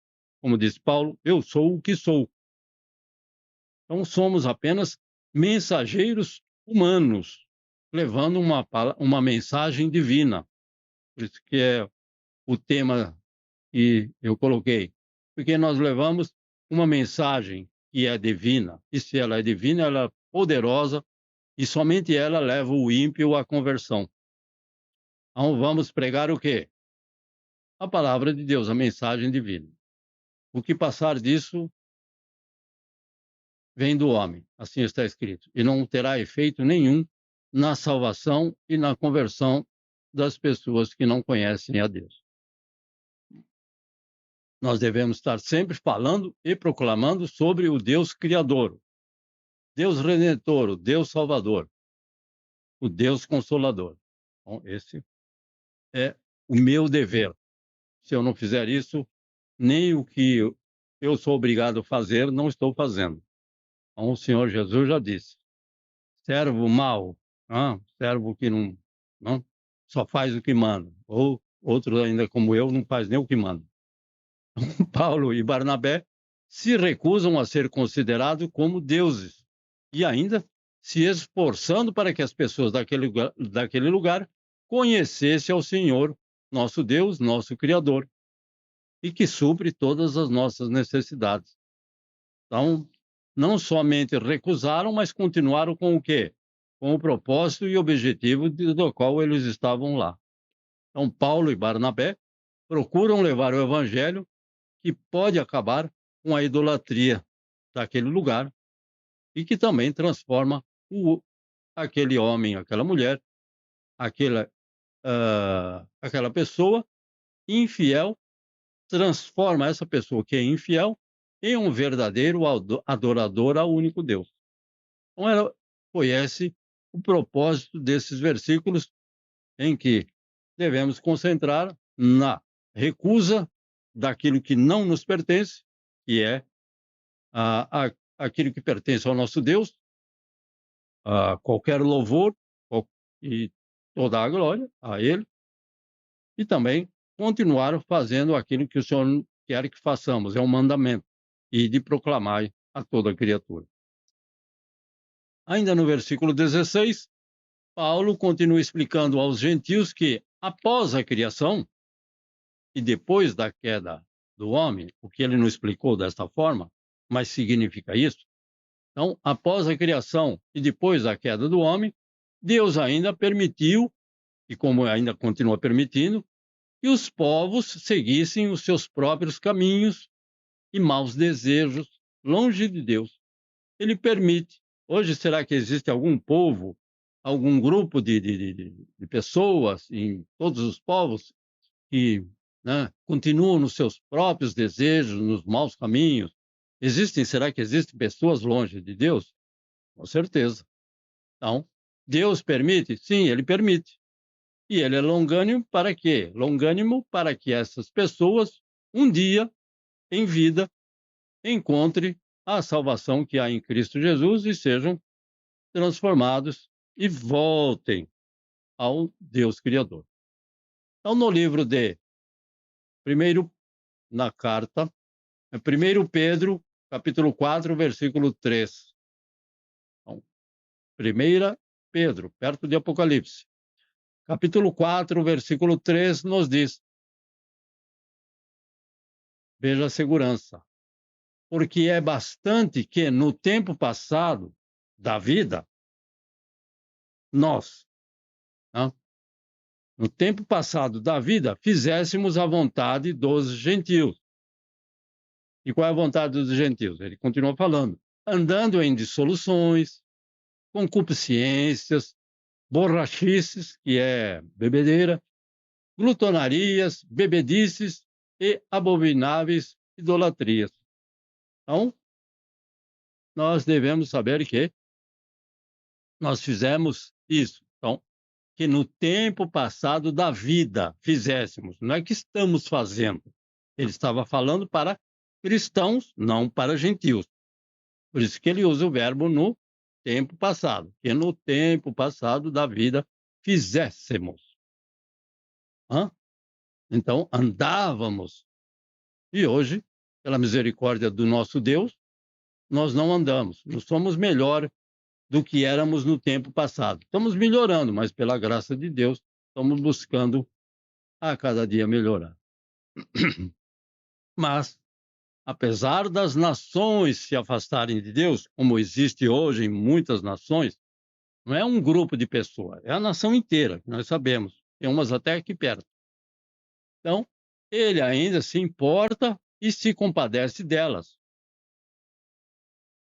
como diz Paulo, eu sou o que sou. Então somos apenas mensageiros humanos, levando uma mensagem divina. Por isso que é o tema que eu coloquei. Porque nós levamos uma mensagem que é divina. E se ela é divina, ela é poderosa e somente ela leva o ímpio à conversão. Então vamos pregar o quê? A palavra de Deus, a mensagem divina. O que passar disso vem do homem, assim está escrito, e não terá efeito nenhum na salvação e na conversão das pessoas que não conhecem a Deus. Nós devemos estar sempre falando e proclamando sobre o Deus Criador, Deus Redentor, o Deus Salvador, o Deus Consolador. Então, esse é o meu dever. Se eu não fizer isso, nem o que eu sou obrigado a fazer, não estou fazendo. Então, o Senhor Jesus já disse, servo mau, servo que não só faz o que manda, ou outro ainda como eu, não faz nem o que manda. Paulo e Barnabé se recusam a ser considerados como deuses e ainda se esforçando para que as pessoas daquele lugar conhecessem ao Senhor, nosso Deus, nosso Criador, e que supre todas as nossas necessidades. Então, não somente recusaram, mas continuaram com o quê? Com o propósito e objetivo do qual eles estavam lá. Então, Paulo e Barnabé procuram levar o evangelho que pode acabar com a idolatria daquele lugar e que também transforma aquele homem, aquela mulher, aquela pessoa infiel, transforma essa pessoa que é infiel em um verdadeiro adorador ao único Deus. Então, foi esse o propósito desses versículos em que devemos concentrar na recusa daquilo que não nos pertence, que é aquilo que pertence ao nosso Deus, qualquer louvor e toda a glória a Ele, e também continuar fazendo aquilo que o Senhor quer que façamos, é um mandamento, e de proclamar a toda criatura. Ainda no versículo 16, Paulo continua explicando aos gentios que, após a criação e depois da queda do homem, o que ele não explicou desta forma, mas significa isso. Então, após a criação e depois da queda do homem, Deus ainda permitiu, e como ainda continua permitindo, que os povos seguissem os seus próprios caminhos e maus desejos longe de Deus. Ele permite. Hoje, será que existe algum povo, algum grupo de pessoas em todos os povos que continuam nos seus próprios desejos, nos maus caminhos? Será que existem pessoas longe de Deus? Com certeza. Então, Deus permite? Sim, Ele permite. E Ele é longânimo para quê? Longânimo para que essas pessoas, um dia, em vida, encontrem a salvação que há em Cristo Jesus e sejam transformados e voltem ao Deus Criador. Então, no livro na carta, 1 Pedro, capítulo 4, versículo 3. Então, 1 Pedro, perto de Apocalipse. Capítulo 4, versículo 3 nos diz: veja a segurança, porque é bastante que no tempo passado da vida, nós, no tempo passado da vida, fizéssemos a vontade dos gentios. E qual é a vontade dos gentios? Ele continua falando: andando em dissoluções, concupiscências, borrachices, que é bebedeira, glutonarias, bebedices e abomináveis idolatrias. Então, nós devemos saber que nós fizemos isso. Então, que no tempo passado da vida fizéssemos. Não é que estamos fazendo. Ele estava falando para cristãos, não para gentios. Por isso que ele usa o verbo no tempo passado. Que no tempo passado da vida fizéssemos. Então, andávamos. E hoje, pela misericórdia do nosso Deus, nós não andamos. Não somos melhor do que éramos no tempo passado. Estamos melhorando, mas pela graça de Deus, estamos buscando a cada dia melhorar. Mas, apesar das nações se afastarem de Deus, como existe hoje em muitas nações, não é um grupo de pessoas, é a nação inteira, nós sabemos. Tem umas até aqui perto. Então, ele ainda se importa e se compadece delas.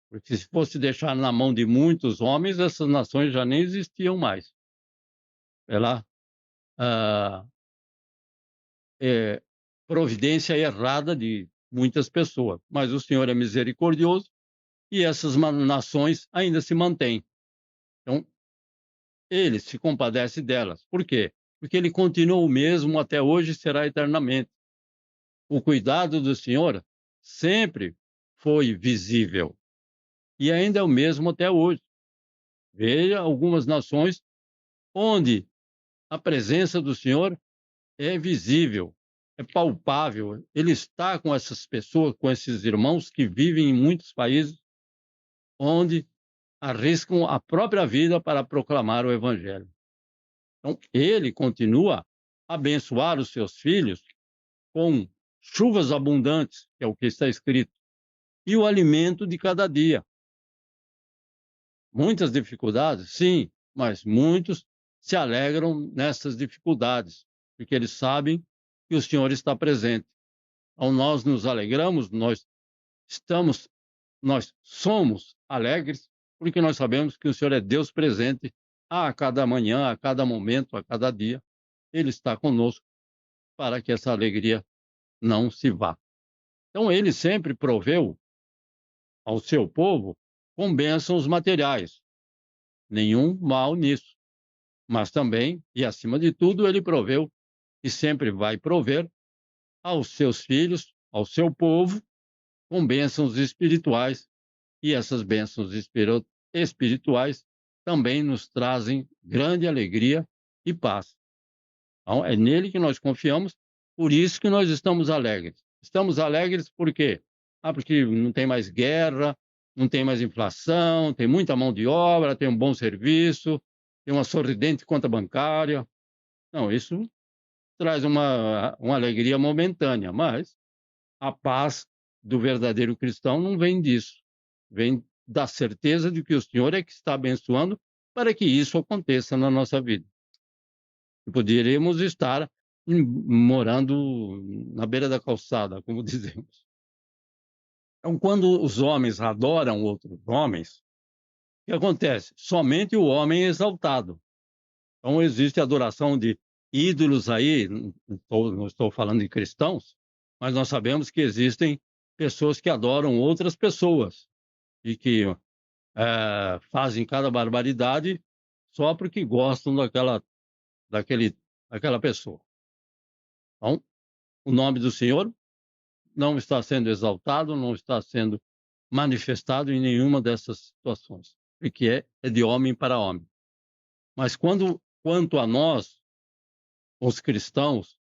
Porque se fosse deixar na mão de muitos homens, essas nações já nem existiam mais. Pela providência errada de muitas pessoas. Mas o Senhor é misericordioso e essas nações ainda se mantêm. Então, ele se compadece delas. Por quê? Porque ele continua o mesmo até hoje e será eternamente. O cuidado do Senhor sempre foi visível. E ainda é o mesmo até hoje. Veja algumas nações onde a presença do Senhor é visível, é palpável. Ele está com essas pessoas, com esses irmãos que vivem em muitos países onde arriscam a própria vida para proclamar o Evangelho. Então, ele continua a abençoar os seus filhos com chuvas abundantes, que é o que está escrito, e o alimento de cada dia. Muitas dificuldades, sim, mas muitos se alegram nessas dificuldades, porque eles sabem que o Senhor está presente. Então, nós nos alegramos, nós somos alegres, porque nós sabemos que o Senhor é Deus presente a cada manhã, a cada momento, a cada dia. Ele está conosco para que essa alegria não se vá. Então, ele sempre proveu ao seu povo com bênçãos materiais. Nenhum mal nisso. Mas também, e acima de tudo, ele proveu e sempre vai prover aos seus filhos, ao seu povo, com bênçãos espirituais, e essas bênçãos espirituais também nos trazem grande alegria e paz. Então, é nele que nós confiamos, por isso que nós estamos alegres. Estamos alegres por quê? Porque não tem mais guerra, não tem mais inflação, tem muita mão de obra, tem um bom serviço, tem uma sorridente conta bancária. Não, isso traz uma alegria momentânea, mas a paz do verdadeiro cristão não vem disso. Vem da certeza de que o Senhor é que está abençoando para que isso aconteça na nossa vida. E poderíamos estar morando na beira da calçada, como dizemos. Então, quando os homens adoram outros homens, o que acontece? Somente o homem é exaltado. Então, existe adoração de ídolos aí, não estou falando de cristãos, mas nós sabemos que existem pessoas que adoram outras pessoas e que fazem cada barbaridade só porque gostam daquela pessoa. Então, o nome do Senhor não está sendo exaltado, não está sendo manifestado em nenhuma dessas situações, porque é de homem para homem. Mas quanto a nós, os cristãos,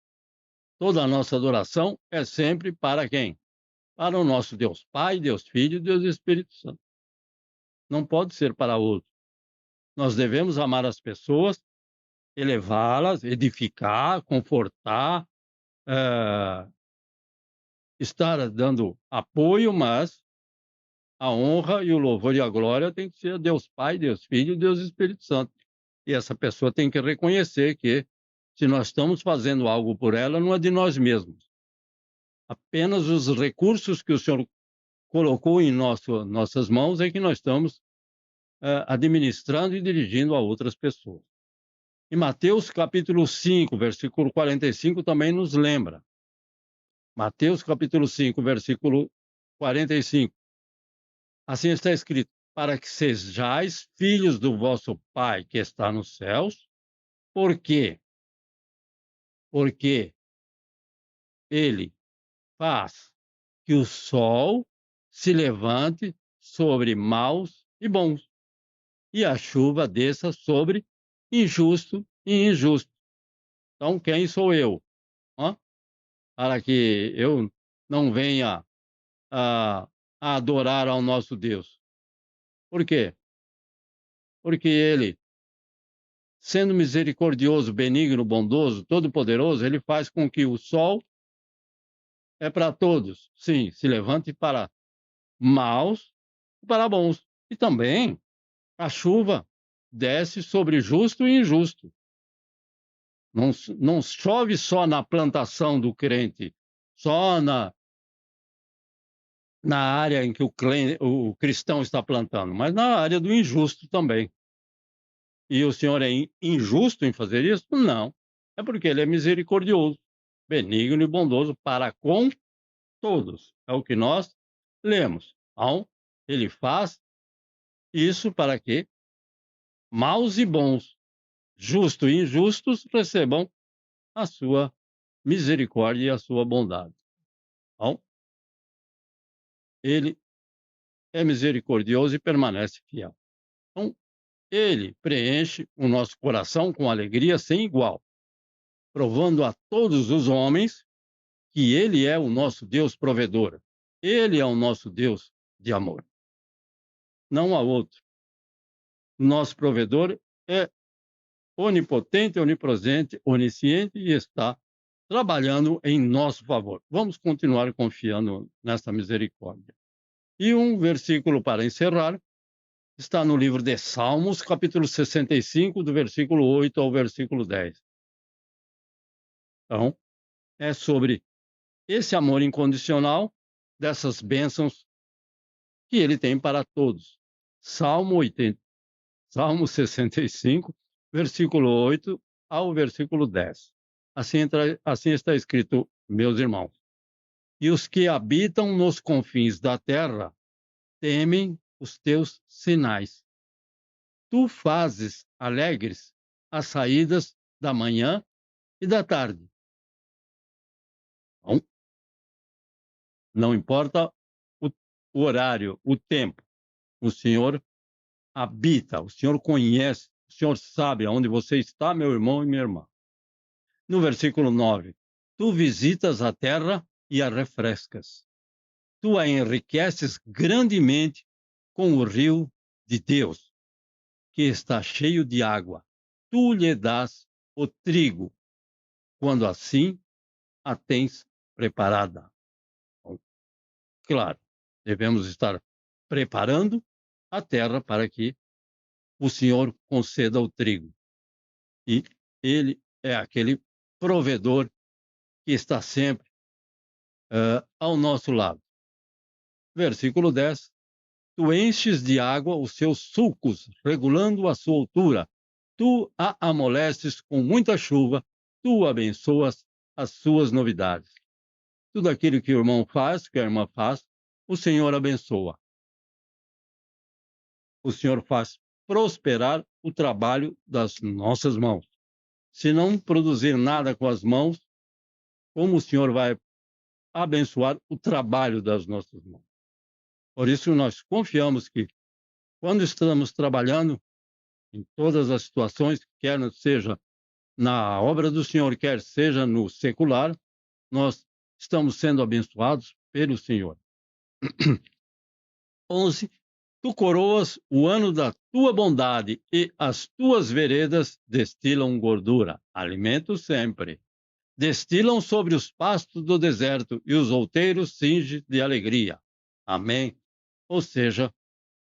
toda a nossa adoração é sempre para quem? Para o nosso Deus Pai, Deus Filho e Deus Espírito Santo. Não pode ser para outro. Nós devemos amar as pessoas, elevá-las, edificar, confortar, estar dando apoio, mas a honra e o louvor e a glória tem que ser a Deus Pai, Deus Filho e Deus Espírito Santo. E essa pessoa tem que reconhecer que se nós estamos fazendo algo por ela, não é de nós mesmos. Apenas os recursos que o Senhor colocou em nossas mãos é que nós estamos administrando e dirigindo a outras pessoas. E Mateus capítulo 5, versículo 45 também nos lembra. Mateus capítulo 5, versículo 45. Assim está escrito: para que sejais filhos do vosso Pai que está nos céus. Por quê? Porque ele faz que o sol se levante sobre maus e bons, e a chuva desça sobre injusto e injusto. Então, quem sou eu? Para que eu não venha a adorar ao nosso Deus. Por quê? Porque ele, sendo misericordioso, benigno, bondoso, todo-poderoso, ele faz com que o sol é para todos, sim, se levante para maus e para bons. E também a chuva desce sobre justo e injusto. Não chove só na plantação do crente, só na área em que o cristão está plantando, mas na área do injusto também. E o Senhor é injusto em fazer isso? Não. É porque ele é misericordioso, benigno e bondoso para com todos. É o que nós lemos. Então, ele faz isso para que maus e bons, justos e injustos recebam a sua misericórdia e a sua bondade. Então, ele é misericordioso e permanece fiel. Então, ele preenche o nosso coração com alegria sem igual, provando a todos os homens que ele é o nosso Deus provedor. Ele é o nosso Deus de amor. Não há outro. O nosso provedor é onipotente, onipresente, onisciente e está trabalhando em nosso favor. Vamos continuar confiando nessa misericórdia. E um versículo para encerrar está no livro de Salmos, capítulo 65, do versículo 8 ao versículo 10. Então, é sobre esse amor incondicional, dessas bênçãos que ele tem para todos. Salmo 65, versículo 8 ao versículo 10. Assim está escrito, meus irmãos. E os que habitam nos confins da terra temem os teus sinais. Tu fazes alegres as saídas da manhã e da tarde. Então, não importa o horário, o tempo, o Senhor habita, o Senhor conhece, o Senhor sabe aonde você está, meu irmão e minha irmã. No versículo 9, tu visitas a terra e a refrescas. Tu a enriqueces grandemente com o rio de Deus, que está cheio de água. Tu lhe dás o trigo, quando assim a tens preparada. Bom, claro, devemos estar preparando a terra para que o Senhor conceda o trigo. E ele é aquele provedor que está sempre ao nosso lado. Versículo 10. Tu enches de água os seus sulcos, regulando a sua altura. Tu a amoleces com muita chuva, tu abençoas as suas novidades. Tudo aquilo que o irmão faz, que a irmã faz, o Senhor abençoa. O Senhor faz prosperar o trabalho das nossas mãos. Se não produzir nada com as mãos, como o Senhor vai abençoar o trabalho das nossas mãos? Por isso, nós confiamos que, quando estamos trabalhando, em todas as situações, quer seja na obra do Senhor, quer seja no secular, nós estamos sendo abençoados pelo Senhor. 11. Tu coroas o ano da tua bondade e as tuas veredas destilam gordura, alimento sempre. Destilam sobre os pastos do deserto e os outeiros cingem de alegria. Amém. Ou seja,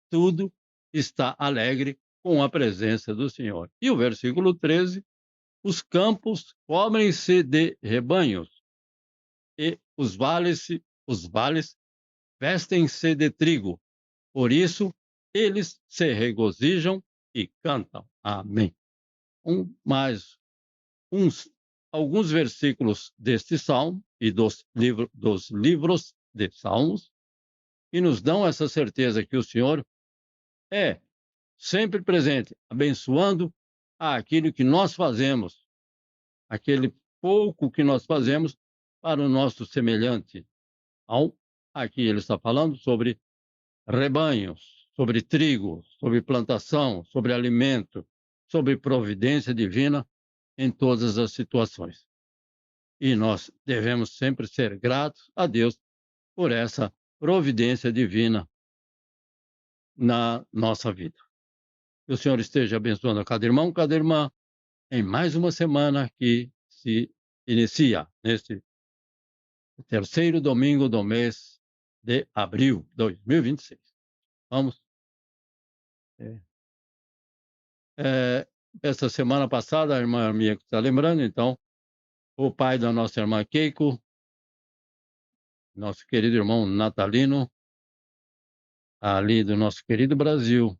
tudo está alegre com a presença do Senhor. E o versículo 13, os campos cobrem-se de rebanhos e os vales vestem-se de trigo. Por isso, eles se regozijam e cantam. Amém. Alguns versículos deste salmo e dos livros de salmos que nos dão essa certeza que o Senhor é sempre presente, abençoando aquilo que nós fazemos, aquele pouco que nós fazemos para o nosso semelhante. Aqui ele está falando sobre rebanhos, sobre trigo, sobre plantação, sobre alimento, sobre providência divina em todas as situações. E nós devemos sempre ser gratos a Deus por essa providência divina na nossa vida. Que o Senhor esteja abençoando a cada irmão, cada irmã, em mais uma semana que se inicia neste terceiro domingo do mês de abril de 2026. Vamos. Essa semana passada, a irmã minha que está lembrando, então, o pai da nossa irmã Keiko, nosso querido irmão Natalino, ali do nosso querido Brasil,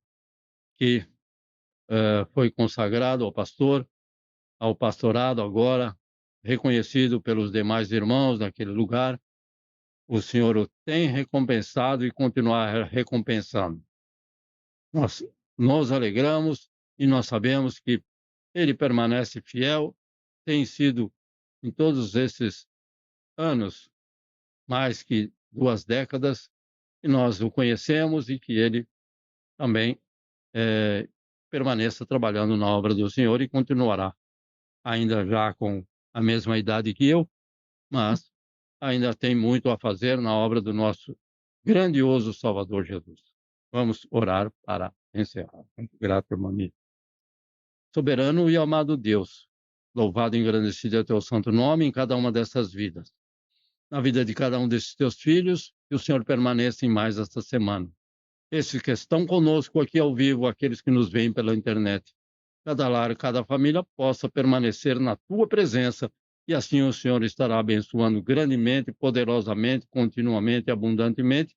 que foi consagrado ao pastor, ao pastorado agora, reconhecido pelos demais irmãos daquele lugar. O Senhor o tem recompensado e continuar recompensando. Nós nos alegramos e nós sabemos que ele permanece fiel, tem sido em todos esses anos, mais que 2 décadas, e nós o conhecemos e que ele também permaneça trabalhando na obra do Senhor e continuará, ainda já com a mesma idade que eu, mas ainda tem muito a fazer na obra do nosso grandioso Salvador Jesus. Vamos orar para encerrar. Muito grato, irmão. Soberano e amado Deus, louvado e engrandecido é o teu santo nome em cada uma dessas vidas. Na vida de cada um desses teus filhos, que o Senhor permaneça em mais esta semana. Esses que estão conosco aqui ao vivo, aqueles que nos veem pela internet, cada lar, cada família possa permanecer na tua presença e assim o Senhor estará abençoando grandemente, poderosamente, continuamente, abundantemente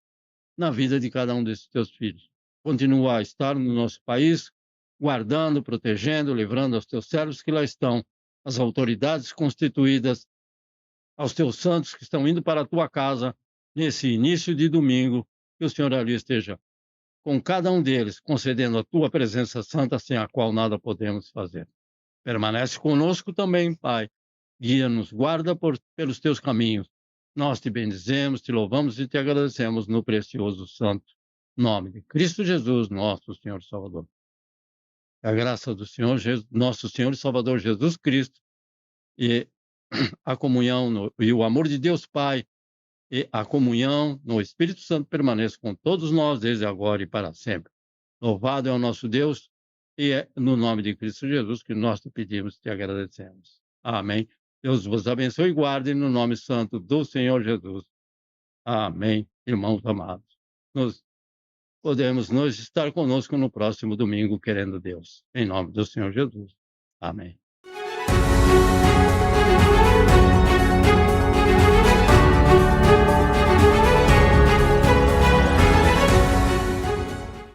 na vida de cada um desses teus filhos. Continua a estar no nosso país, guardando, protegendo, livrando aos teus servos que lá estão, as autoridades constituídas, aos teus santos que estão indo para a tua casa nesse início de domingo, que o Senhor ali esteja com cada um deles, concedendo a tua presença santa, sem a qual nada podemos fazer. Permanece conosco também, Pai. Guia-nos, guarda pelos teus caminhos. nós te bendizemos, te louvamos e te agradecemos no precioso santo nome de Cristo Jesus, nosso Senhor e Salvador. A graça do Senhor, nosso Senhor e Salvador Jesus Cristo, e a comunhão e o amor de Deus Pai, e a comunhão no Espírito Santo permaneça com todos nós, desde agora e para sempre. Louvado é o nosso Deus, e é no nome de Cristo Jesus que nós te pedimos e te agradecemos. Amém. Deus vos abençoe e guarde no nome santo do Senhor Jesus. Amém. Irmãos amados, podemos estar conosco no próximo domingo, querendo Deus. Em nome do Senhor Jesus. Amém.